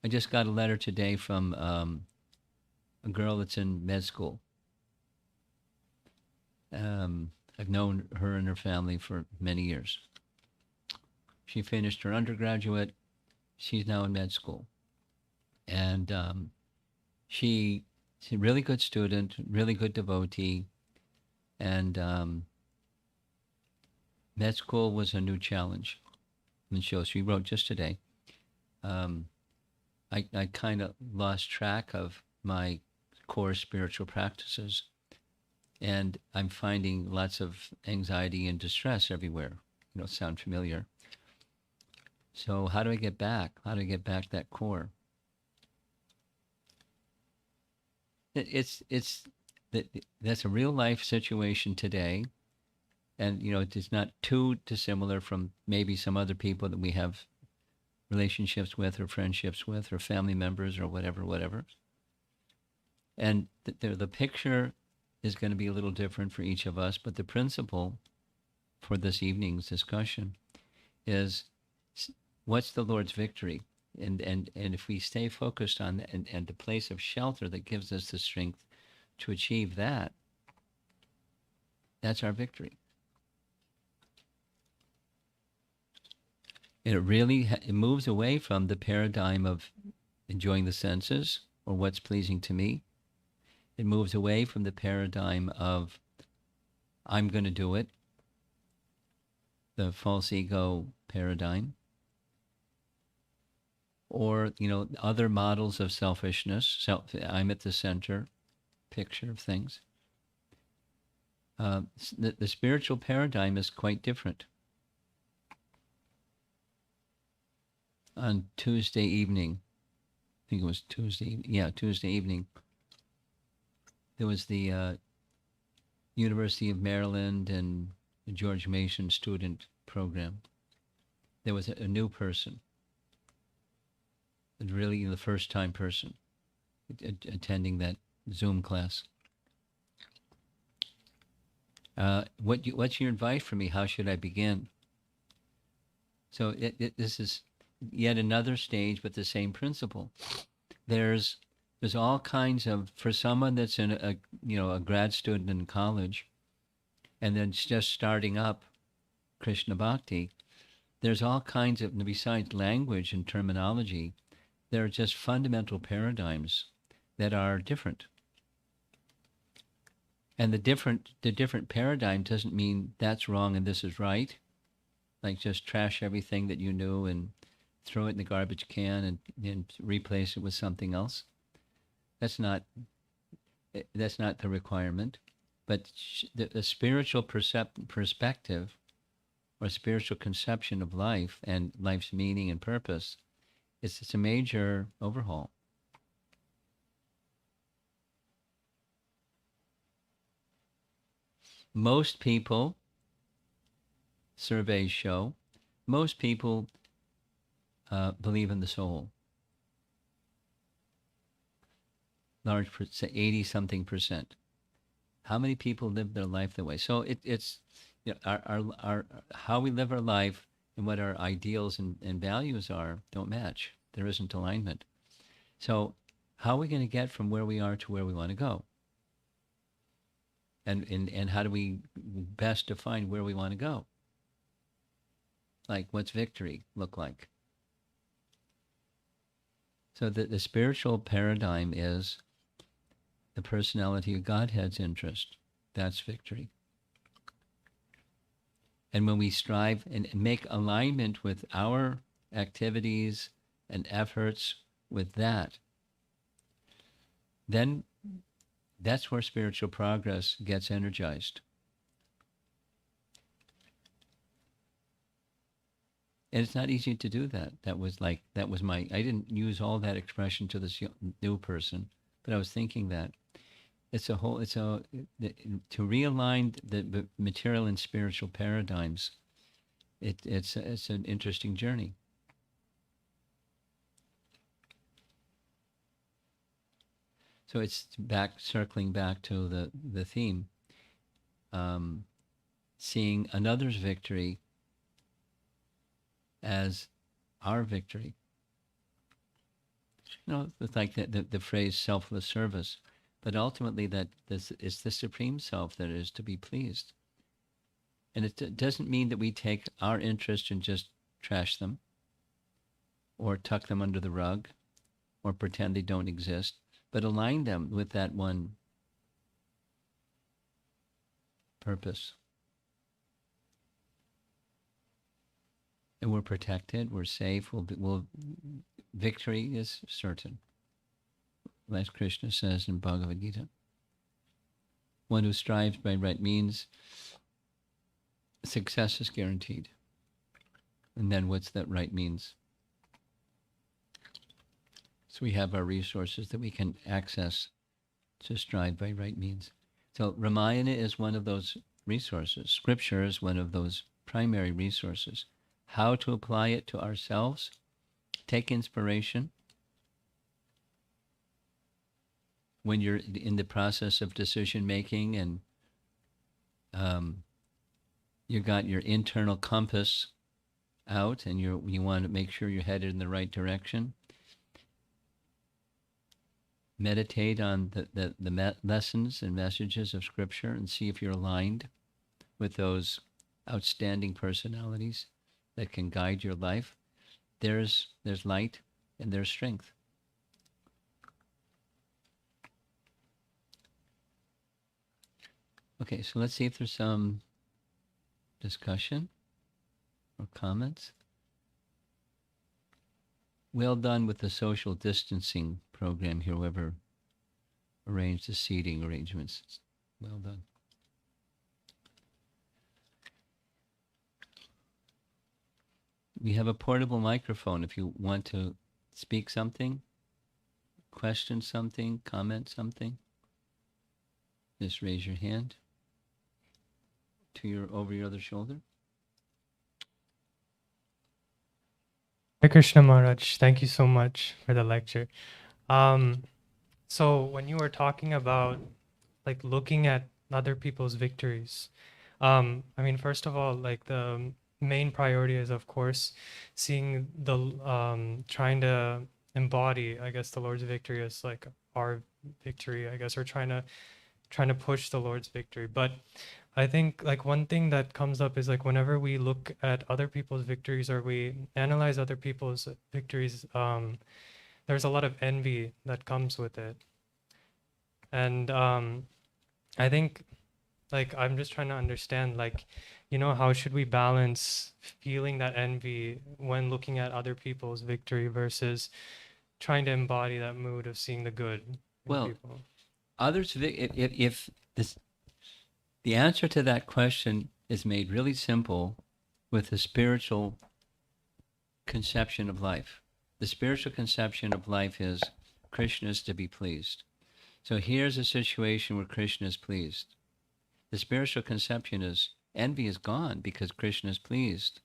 Speaker 1: I just got a letter today from a girl that's in med school. I've known her and her family for many years. She finished her undergraduate. She's now in med school. And she's a really good student, really good devotee. And med school was a new challenge. And so she wrote just today, I kind of lost track of my core spiritual practices, and I'm finding lots of anxiety and distress everywhere. Sound familiar? So how do I get back? How do I get back that core? That's a real life situation today, and it's not too dissimilar from maybe some other people that we have relationships with or friendships with or family members or whatever. And the picture is going to be a little different for each of us, but the principle for this evening's discussion is what's the Lord's victory? And if we stay focused on that and the place of shelter that gives us the strength to achieve that, that's our victory. And it moves away from the paradigm of enjoying the senses or what's pleasing to me. It moves away from the paradigm of I'm going to do it, the false ego paradigm, or other models of selfishness. I'm at the center. picture of things. The spiritual paradigm is quite different. On Tuesday evening, I think it was Tuesday evening, there was the University of Maryland and the George Mason student program. There was a new person, really the first time person attending that Zoom class. What's your advice for me? How should I begin? So this is yet another stage, but the same principle. There's all kinds of, for someone that's in a grad student in college, and then just starting up Krishna Bhakti, there's all kinds of, besides language and terminology, there are just fundamental paradigms that are different. And the different paradigm doesn't mean that's wrong and this is right. Like just trash everything that you knew and throw it in the garbage can and replace it with something else. That's not the requirement. But the spiritual perspective or spiritual conception of life and life's meaning and purpose, it's a major overhaul. Most people, surveys show, most people believe in the soul. Large, 80-something percent. How many people live their life that way? So it's our how we live our life and what our ideals and values are don't match. There isn't alignment. So how are we going to get from where we are to where we want to go? And how do we best define where we want to go? Like, what's victory look like? So the spiritual paradigm is the personality of Godhead's interest. That's victory. And when we strive and make alignment with our activities and efforts with that, then that's where spiritual progress gets energized. And it's not easy to do that. That was I didn't use all that expression to this new person, but I was thinking that to realign the material and spiritual paradigms, it's an interesting journey. So it's circling back to the theme, seeing another's victory as our victory. It's like the phrase selfless service, but ultimately that this is the Supreme Self that is to be pleased. And it doesn't mean that we take our interest and just trash them or tuck them under the rug or pretend they don't exist, but align them with that one purpose. And we're protected, we're safe, victory is certain. As Krishna says in Bhagavad Gita, one who strives by right means, success is guaranteed. And then what's that right means? So we have our resources that we can access to strive by right means. So Ramayana is one of those resources. Scripture is one of those primary resources. How to apply it to ourselves, take inspiration. When you're in the process of decision making and you got your internal compass out and you want to make sure you're headed in the right direction, meditate on the lessons and messages of Scripture and see if you're aligned with those outstanding personalities that can guide your life. There's light and there's strength. Okay, so let's see if there's some discussion or comments. Well done with the social distancing program here, whoever arrange the seating arrangements. Well done. We have a portable microphone if you want to speak something, question something, comment something. Just raise your hand to over your other shoulder.
Speaker 2: Hare Krishna Maharaj, thank you so much for the lecture. So when you were talking about like looking at other people's victories, I mean, first of all, like the main priority is, of course, seeing the trying to embody, I guess, the Lord's victory as like our victory, I guess, or trying to push the Lord's victory. But I think like one thing that comes up is like whenever we look at other people's victories or we analyze other people's victories, there's a lot of envy that comes with it. And I think like I'm just trying to understand like, you know, how should we balance feeling that envy when looking at other people's victory versus trying to embody that mood of seeing the good in people?
Speaker 1: Others, if this, the answer to that question is made really simple with the spiritual conception of life. The spiritual conception of life is Krishna is to be pleased. So here's a situation where Krishna is pleased. The spiritual conception is envy is gone because Krishna is pleased.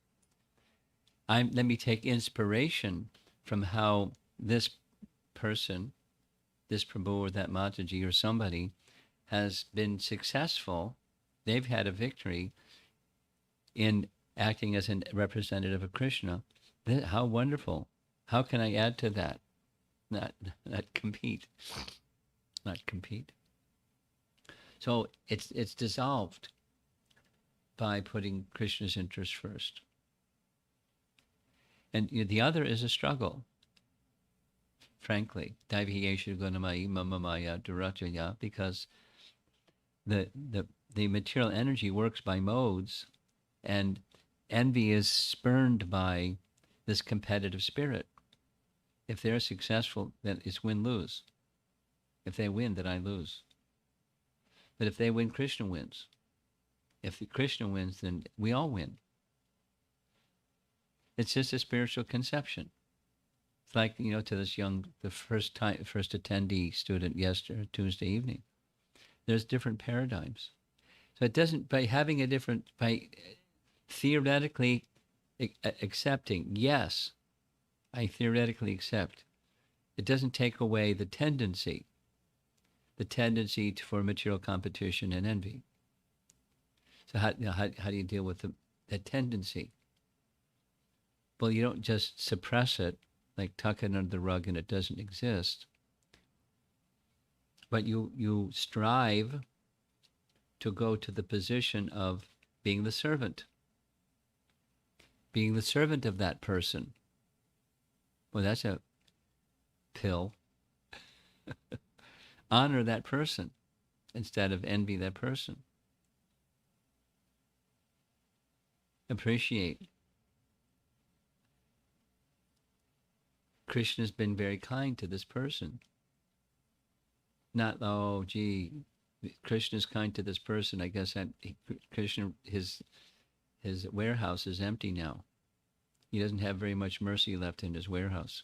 Speaker 1: Let me take inspiration from how this person, this Prabhu or that Mataji or somebody has been successful. They've had a victory in acting as a representative of Krishna. How wonderful. How can I add to that? Not compete. Not compete. So it's dissolved by putting Krishna's interest first. And the other is a struggle, frankly. Because the material energy works by modes, and envy is spurned by this competitive spirit. If they're successful, then it's win-lose. If they win, then I lose. But if they win, Krishna wins. If Krishna wins, then we all win. It's just a spiritual conception. It's like, to this the first attendee student Tuesday evening. There's different paradigms. So it doesn't, by theoretically accepting, yes, I theoretically accept, it doesn't take away the tendency for material competition and envy. So how do you deal with that tendency? Well, you don't just suppress it, like tuck it under the rug and it doesn't exist. But you strive to go to the position of being the servant of that person. Well, that's a pill. Honor that person instead of envy that person. Appreciate. Krishna's been very kind to this person. Not, oh, gee, Krishna's kind to this person. I guess Krishna, his warehouse is empty now. He doesn't have very much mercy left in his warehouse.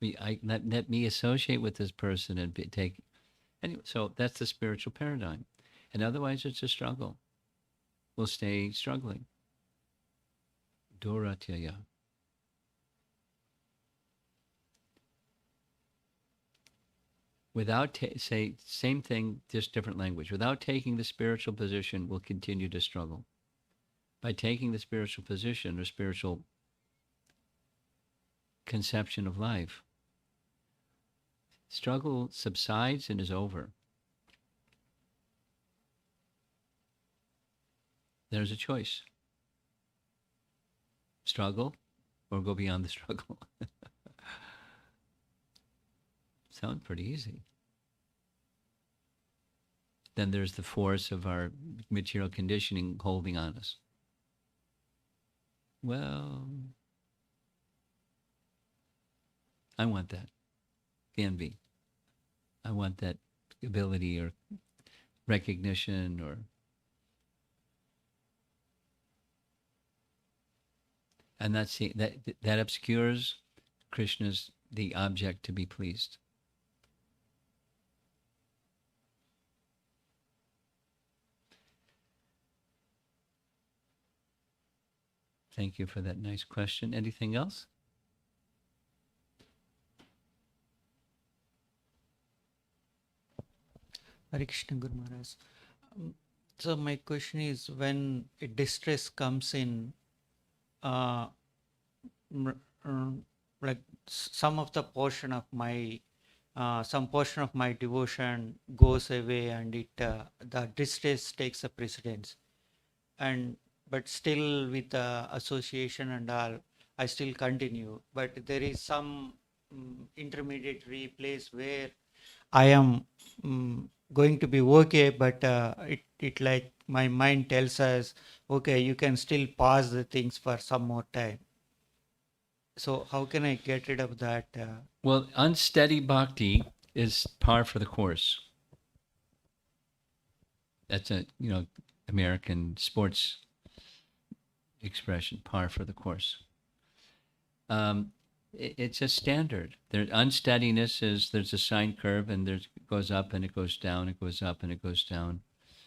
Speaker 1: Let me associate with this person and take. Anyway, so that's the spiritual paradigm. And otherwise, it's a struggle. We'll stay struggling. Duratya. Without, say, same thing, just different language. Without taking the spiritual position, we'll continue to struggle. By taking the spiritual position or spiritual conception of life, struggle subsides and is over. There's a choice. Struggle or go beyond the struggle. Sounds pretty easy. Then there's the force of our material conditioning holding on us. Well, I want that. Envy. I want that ability or recognition, or and that obscures Krishna's the object to be pleased. Thank you for that nice question. Anything else?
Speaker 3: Hare Krishna Guru Maharaj. So my question is, when a distress comes in, uh, like some of the portion of my some portion of my devotion goes away, and the distress takes a precedence, and but still with the association and all, I still continue, but there is some intermediary place where I am going to be okay, but it like my mind tells us, okay, you can still pause the things for some more time. So how can I get rid of that?
Speaker 1: Well, unsteady bhakti is par for the course. That's a American sports expression, par for the course. It's a standard. Unsteadiness is there's a sine curve, and it goes up and it goes down, it goes up and it goes down.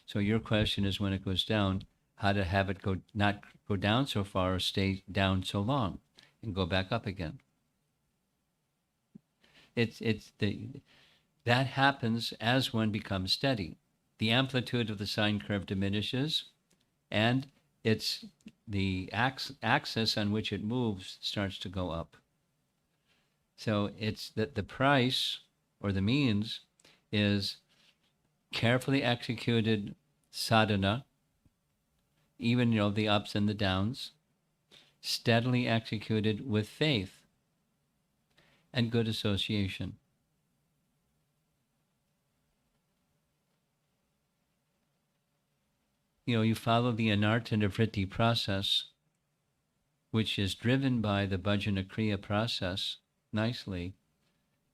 Speaker 1: So your question is, when it goes down, how to have it not go down so far or stay down so long and go back up again. That happens as one becomes steady. The amplitude of the sine curve diminishes, and it's the axis on which it moves starts to go up. So it's that the price or the means is carefully executed sadhana, even the ups and the downs, steadily executed with faith and good association. You follow the anartha vritti process, which is driven by the bhajana kriya process nicely,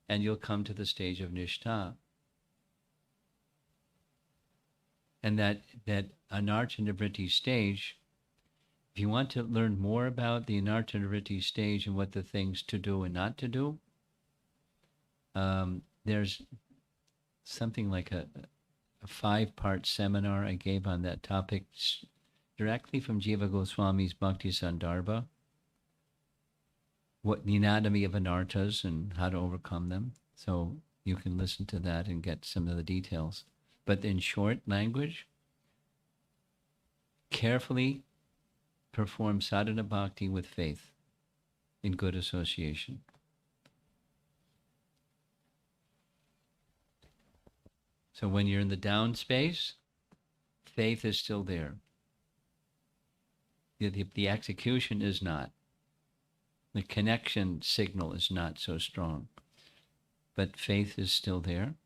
Speaker 1: and you'll come to the stage of nishtha. And that anartha vritti stage, if you want to learn more about the anartha vritti stage and what the things to do and not to do, there's something like a 5-part seminar I gave on that topic directly from Jiva Goswami's Bhakti Sandarbha, what the anatomy of anarthas and how to overcome them. So you can listen to that and get some of the details. But in short language, carefully perform sadhana bhakti with faith in good association. So when you're in the down space, faith is still there. The execution is not. The connection signal is not so strong. But faith is still there.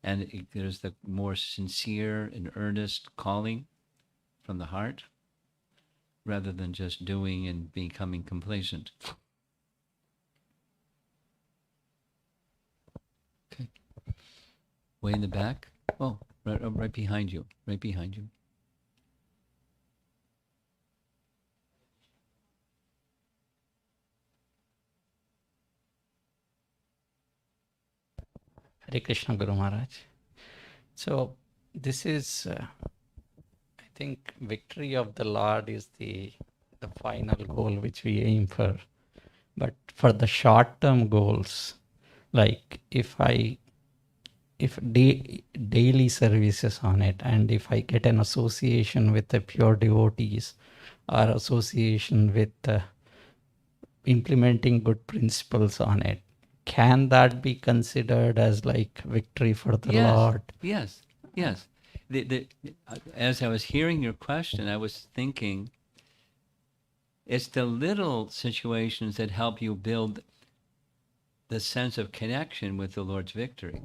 Speaker 1: And there's the more sincere and earnest calling from the heart, rather than just doing and becoming complacent. Okay. Way in the back. Oh, right behind you. Right behind you.
Speaker 4: Hare Krishna Guru Maharaj. So this is, I think, victory of the Lord is the final goal which we aim for. But for the short-term goals, like if daily services on it, and if I get an association with the pure devotees, or association with implementing good principles on it, can that be considered as like victory for the Lord?
Speaker 1: Yes. As I was hearing your question, I was thinking, it's the little situations that help you build the sense of connection with the Lord's victory.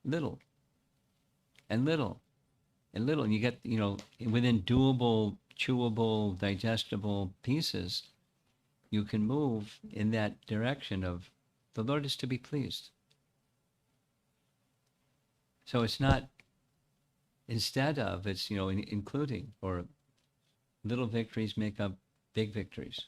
Speaker 1: Little. And you get, within doable, chewable, digestible pieces, you can move in that direction of the Lord is to be pleased. So it's not instead of, it's, including, or little victories make up big victories.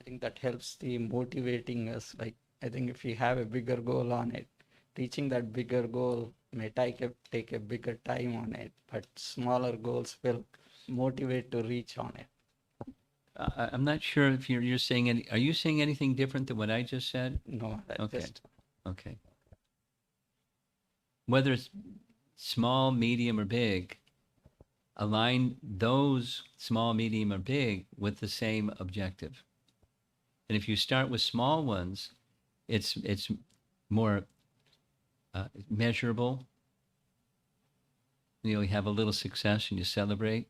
Speaker 4: I think that helps the motivating us. Like, I think if we have a bigger goal on it, reaching that bigger goal may take a bigger time on it, but smaller goals will motivate to reach on it.
Speaker 1: I'm not sure if you're saying any. Are you saying anything different than what I just said?
Speaker 4: No, that
Speaker 1: Okay.
Speaker 4: just
Speaker 1: Okay. Whether it's small, medium, or big, align those small, medium, or big with the same objective. And if you start with small ones, it's more measurable. You have a little success and you celebrate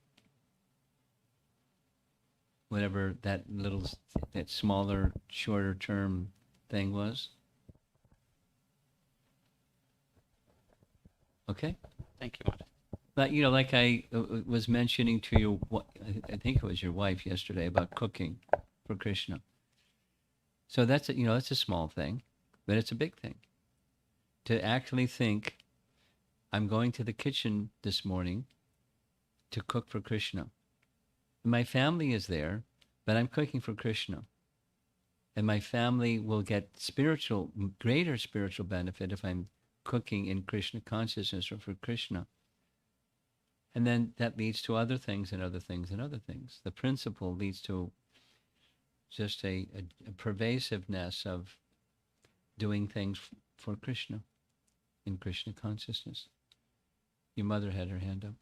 Speaker 1: whatever that smaller, shorter term thing was. Okay.
Speaker 4: thank you, Maharaj.
Speaker 1: But like I was mentioning to you, I think it was your wife yesterday, about cooking for Krishna. So that's that's a small thing, but it's a big thing. To actually think, I'm going to the kitchen this morning to cook for Krishna. My family is there, but I'm cooking for Krishna. And my family will get greater spiritual benefit if I'm cooking in Krishna consciousness or for Krishna. And then that leads to other things and other things and other things. The principle leads to just a pervasiveness of doing things for Krishna, in Krishna consciousness. Your mother had her hand up.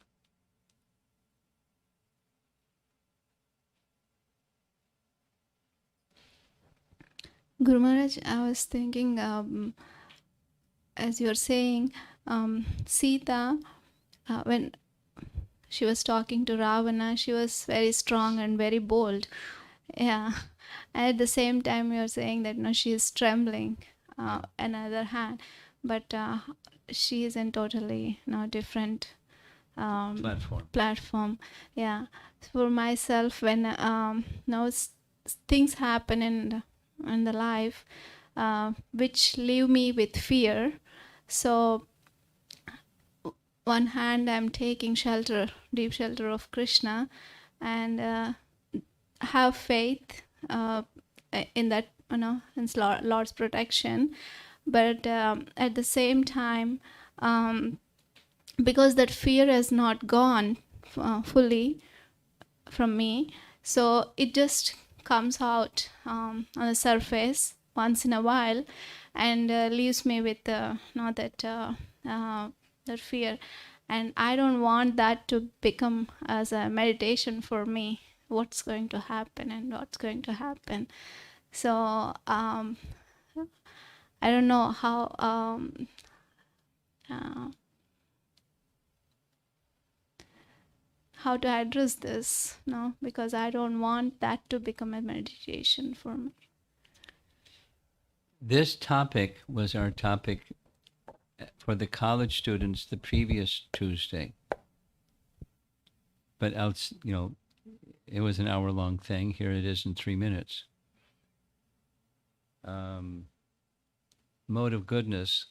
Speaker 5: Guru Maharaj, I was thinking, as you're saying, Sita, when she was talking to Ravana, she was very strong and very bold. Yeah. And at the same time, you're saying that she is trembling, another hand, but she is in totally different platform. Yeah. For myself, when things happen in the life which leave me with fear, so one hand I'm taking deep shelter of Krishna, and have faith in that, in Lord's protection. But at the same time, because that fear has not gone fully from me, so it just comes out on the surface once in a while, and leaves me with that fear. And I don't want that to become as a meditation for me. What's going to happen and what's going to happen. So I don't know how to address this, because I don't want that to become a meditation for me.
Speaker 1: This topic was our topic for the college students the previous Tuesday. But it was an hour-long thing. Here it is in 3 minutes. Mode of goodness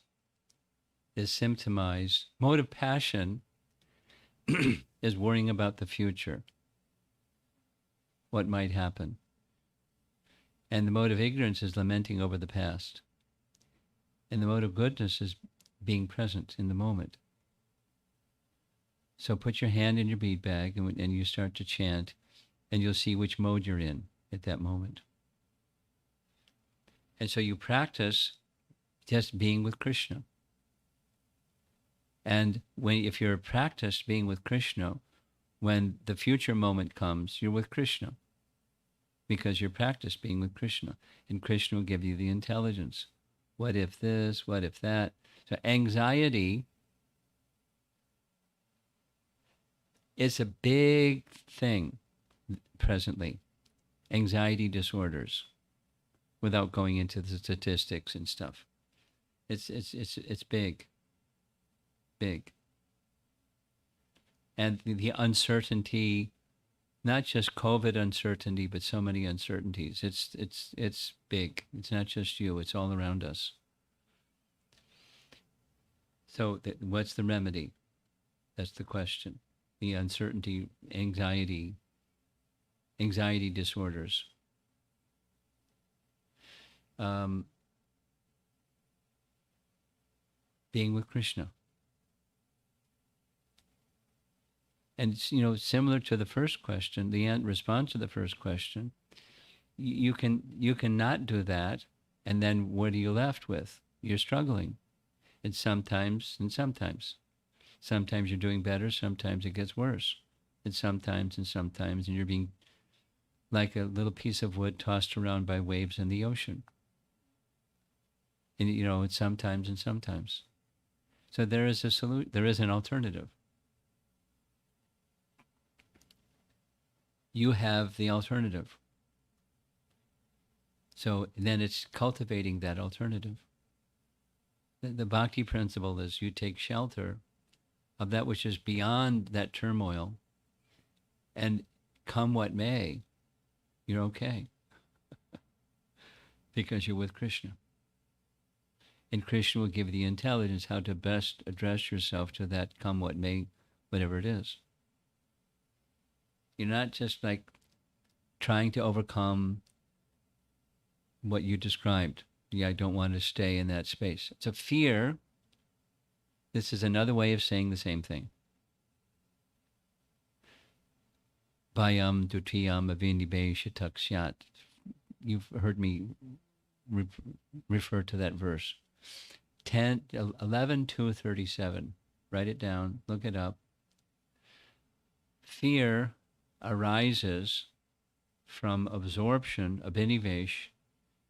Speaker 1: is symptomized. Mode of passion is worrying about the future, what might happen. And the mode of ignorance is lamenting over the past. And the mode of goodness is being present in the moment. So put your hand in your bead bag and you start to chant, and you'll see which mode you're in at that moment. And so you practice just being with Krishna. And if you're practiced being with Krishna, when the future moment comes, you're with Krishna, because you're practiced being with Krishna. And Krishna will give you the intelligence. What if this? What if that? So anxiety is a big thing presently. Anxiety disorders, without going into the statistics and stuff. It's big. Big. And the uncertainty, not just COVID uncertainty, but so many uncertainties. It's big. It's not just you, it's all around us. So what's the remedy? That's the question. The uncertainty, anxiety disorders. Being with Krishna. And it's, similar to the first question, the response to the first question, you can not do that, and then what are you left with? You're struggling. And sometimes. Sometimes you're doing better, sometimes it gets worse. And sometimes, and you're being like a little piece of wood tossed around by waves in the ocean. And it's sometimes and sometimes. So there is there is an alternative. You have the alternative. So then it's cultivating that alternative. The bhakti principle is you take shelter of that which is beyond that turmoil, and come what may, you're okay. Because you're with Krishna. And Krishna will give you the intelligence how to best address yourself to that come what may, whatever it is. You're not just like trying to overcome what you described. Yeah, I don't want to stay in that space. It's a fear. This is another way of saying the same thing. Bhayam dutiyam avinibe shataksyat. You've heard me refer to that verse. 11:2:37. Write it down. Look it up. Fear arises from absorption, abhinivesh,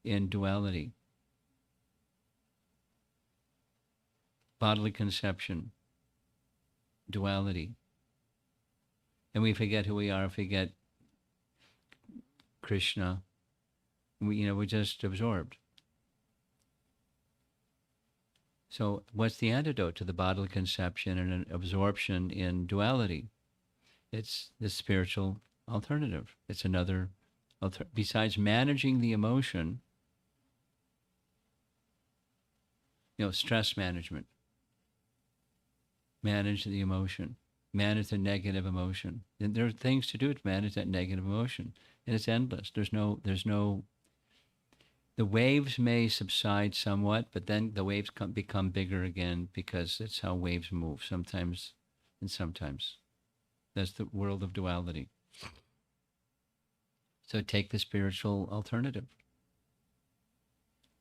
Speaker 1: in duality. Bodily conception, duality. And we forget who we are, forget Krishna. We're just absorbed. So what's the antidote to the bodily conception and an absorption in duality? It's the spiritual alternative. It's another, besides managing the emotion, stress management. Manage the emotion. Manage the negative emotion. And there are things to do to manage that negative emotion. And it's endless. There's no, the waves may subside somewhat, but then the waves become bigger again because it's how waves move, sometimes and sometimes. That's the world of duality. So take the spiritual alternative.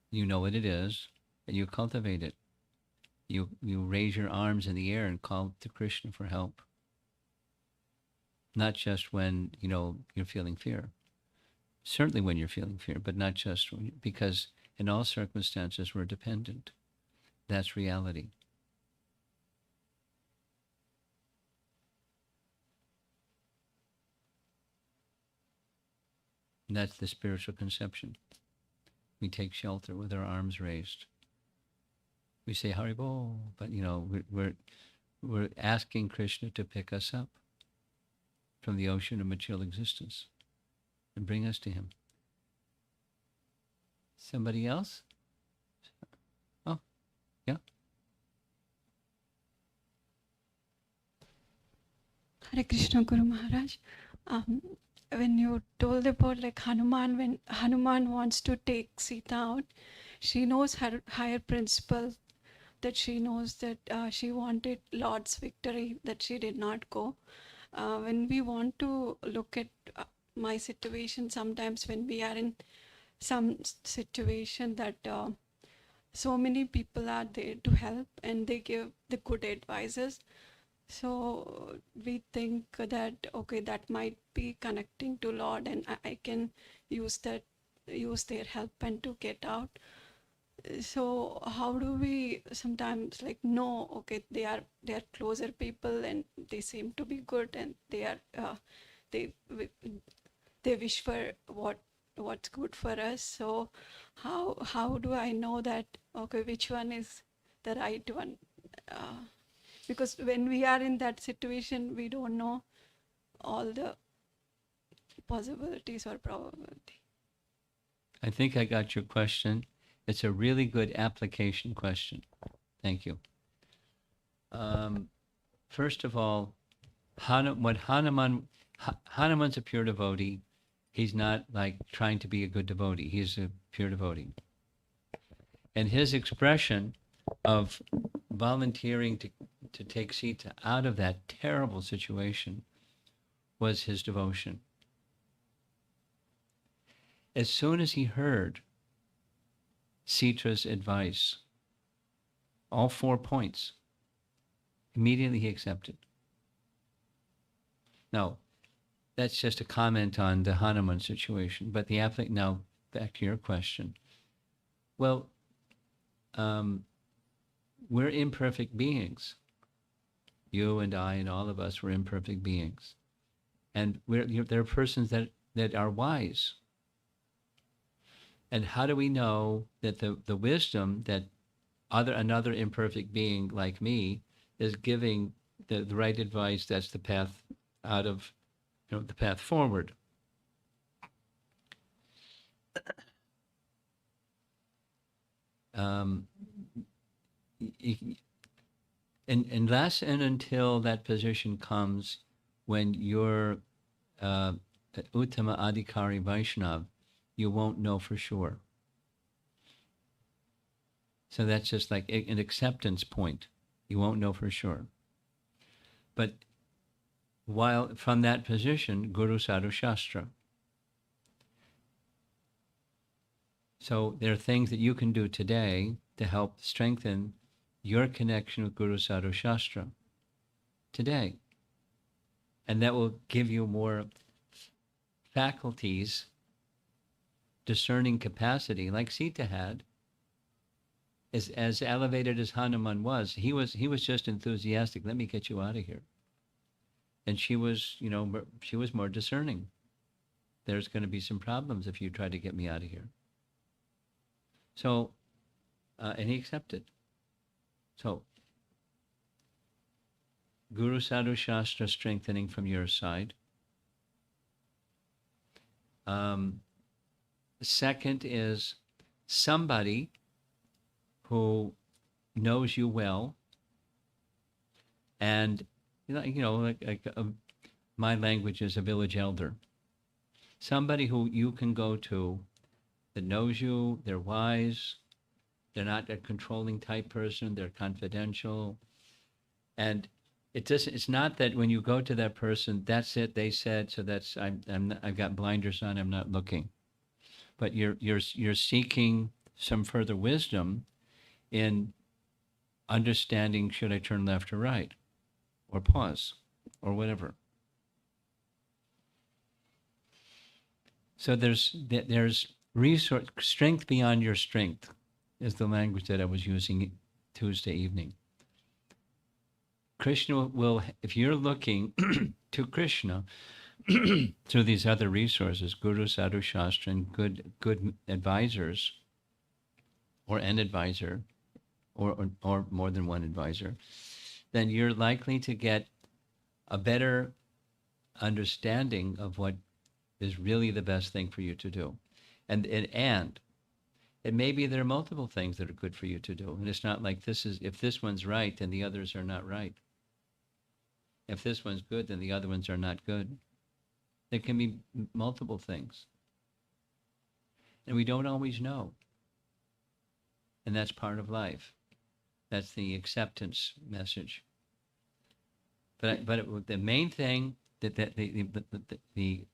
Speaker 1: You know what it is, and you cultivate it. You raise your arms in the air and call to Krishna for help. Not just when, you're feeling fear. Certainly when you're feeling fear, but not just because in all circumstances we're dependent. That's reality. And that's the spiritual conception. We take shelter with our arms raised. We say Haribol, but we're asking Krishna to pick us up from the ocean of material existence and bring us to him. Somebody else? Oh, yeah.
Speaker 6: Hare Krishna Guru Maharaj. When you told about like Hanuman, when Hanuman wants to take Sita out, she knows her higher principle, that she knows that she wanted Lord's victory, that she did not go. When we want to look at my situation, sometimes when we are in some situation that so many people are there to help and they give the good advices, so we think that okay, that might be connecting to Lord and I can use their help and to get out. So how do we sometimes like know, okay, they are closer people and they seem to be good and they are they wish for what's good for us. So how do I know that okay, which one is the right one? Because when we are in that situation, we don't know all the possibilities or probability.
Speaker 1: I think I got your question. It's a really good application question. Thank you. First of all, Hanuman's a pure devotee. He's not like trying to be a good devotee. He's a pure devotee. And his expression of volunteering to take Sita out of that terrible situation was his devotion. As soon as he heard Sita's advice, all 4 points, immediately he accepted. Now, that's just a comment on the Hanuman situation, but now back to your question. Well, we're imperfect beings. You and I and all of us were imperfect beings. And there are persons that are wise. And how do we know that the wisdom that another imperfect being like me is giving the right advice? That's the path out of, the path forward. Unless and until that position comes when you're Uttama Adhikari Vaishnav, you won't know for sure. So that's just like an acceptance point. You won't know for sure. But while from that position, Guru Sadhu Shastra. So there are things that you can do today to help strengthen your connection with Guru Sadhu Shastra today. And that will give you more faculties, discerning capacity, like Sita had. As elevated as Hanuman was, he was just enthusiastic. Let me get you out of here. And she was more discerning. There's going to be some problems if you try to get me out of here. So, and he accepted. So, Guru Sadhu Shastra strengthening from your side. Second is somebody who knows you well, and my language is a village elder. Somebody who you can go to that knows you, they're wise, they're not a controlling type person, they're confidential. And it's not that when you go to that person, that's it, they said, so that's I've got blinders on, I'm not looking. But you're seeking some further wisdom in understanding, should I turn left or right, or pause, or whatever. So there's resource, strength beyond your strength is the language that I was using Tuesday evening. Krishna will, if you're looking to Krishna through these other resources, Guru, Sadhu, Shastra, and good advisors, or an advisor, or more than one advisor, then you're likely to get a better understanding of what is really the best thing for you to do. And it may be there are multiple things that are good for you to do. And it's not like if this one's right, then the others are not right. If this one's good, then the other ones are not good. There can be multiple things. And we don't always know. And that's part of life. That's the acceptance message. But the main thing, that the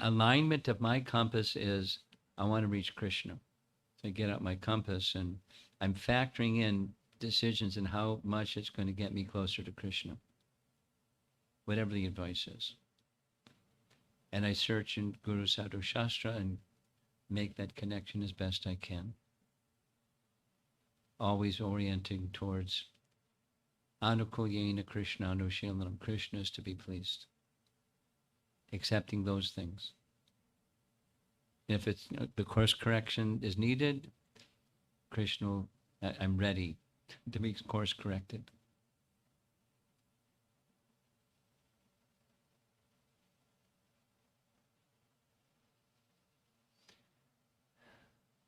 Speaker 1: alignment of my compass is, I want to reach Krishna. So I get out my compass and I'm factoring in decisions and how much it's going to get me closer to Krishna, whatever the advice is. And I search in Guru Sadhu Shastra and make that connection as best I can. Always orienting towards Anukulyena Krishna Anushilanam. Krishna is to be pleased. Accepting those things. If it's the course correction is needed, Krishna, I'm ready to be course corrected.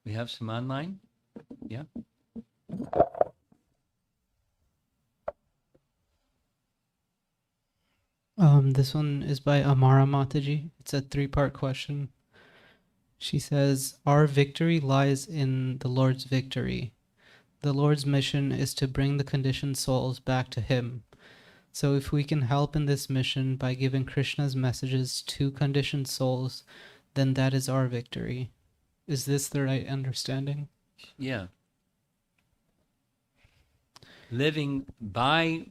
Speaker 1: We have some online? Yeah?
Speaker 7: This one is by Amara Mataji. It's a 3-part question. She says, our victory lies in the Lord's victory. The Lord's mission is to bring the conditioned souls back to Him. So if we can help in this mission by giving Krishna's messages to conditioned souls, then that is our victory. Is this the right understanding?
Speaker 1: Yeah. Living by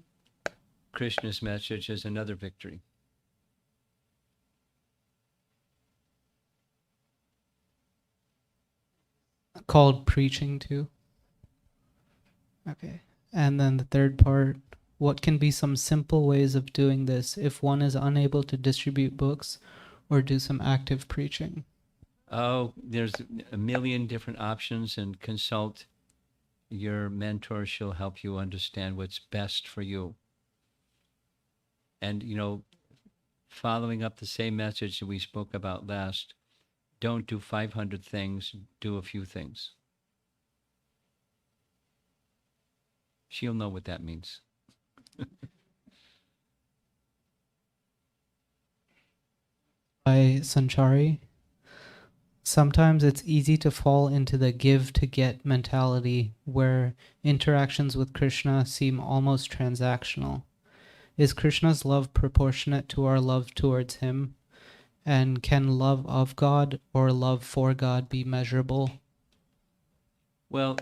Speaker 1: Krishna's message is another victory.
Speaker 7: Called preaching too? Okay. And then the 3rd part, what can be some simple ways of doing this if one is unable to distribute books or do some active preaching?
Speaker 1: Oh, there's a million different options, and consult your mentor. She'll help you understand what's best for you. And, following up the same message that we spoke about last, don't do 500 things, do a few things. She'll know what that means.
Speaker 7: By Sanchari, sometimes it's easy to fall into the give to get mentality where interactions with Krishna seem almost transactional. Is Krishna's love proportionate to our love towards Him? And can love of God or love for God be measurable?
Speaker 1: Well,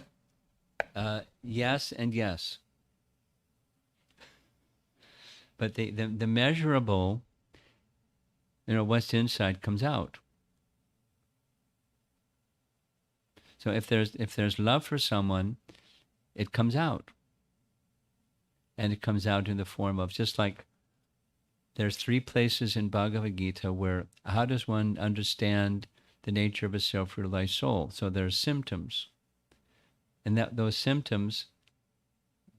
Speaker 1: yes and yes. But the measurable, what's inside comes out. So if there's love for someone, it comes out. And it comes out in the form of, just like there's 3 places in Bhagavad Gita where how does one understand the nature of a self-realized soul? So there's symptoms. And those symptoms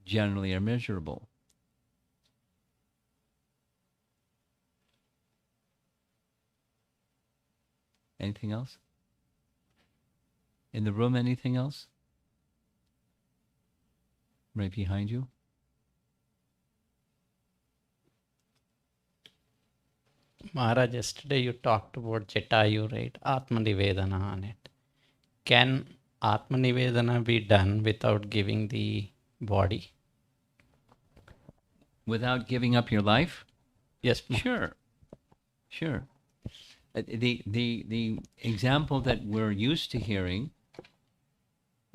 Speaker 1: generally are measurable. Anything else? In the room, anything else? Right behind you?
Speaker 4: Maharaj, yesterday you talked about Jatayu, right? Atma Nivedana on it. Can Atma Nivedana be done without giving the body?
Speaker 1: Without giving up your life?
Speaker 4: Yes.
Speaker 1: Sure. The example that we're used to hearing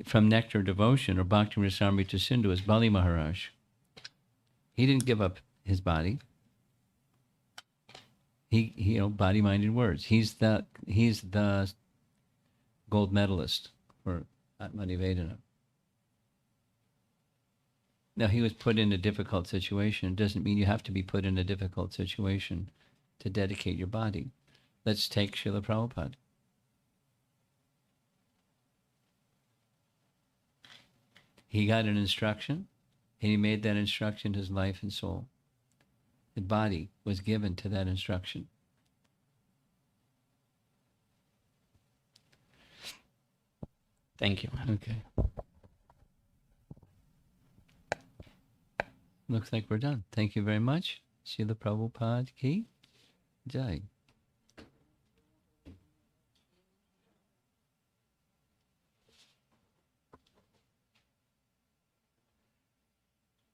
Speaker 1: from Nectar Devotion or Bhakti Rasamrita Sindhu is Bali Maharaj. He didn't give up his body. He body, mind, and words. He's the gold medalist for Atma Nivedana. Now, he was put in a difficult situation. It doesn't mean you have to be put in a difficult situation to dedicate your body. Let's take Srila Prabhupada. He got an instruction, and he made that instruction his life and soul. The body was given to that instruction.
Speaker 4: Thank you.
Speaker 1: Okay. Looks like we're done. Thank you very much. Srila Prabhupada ki jai.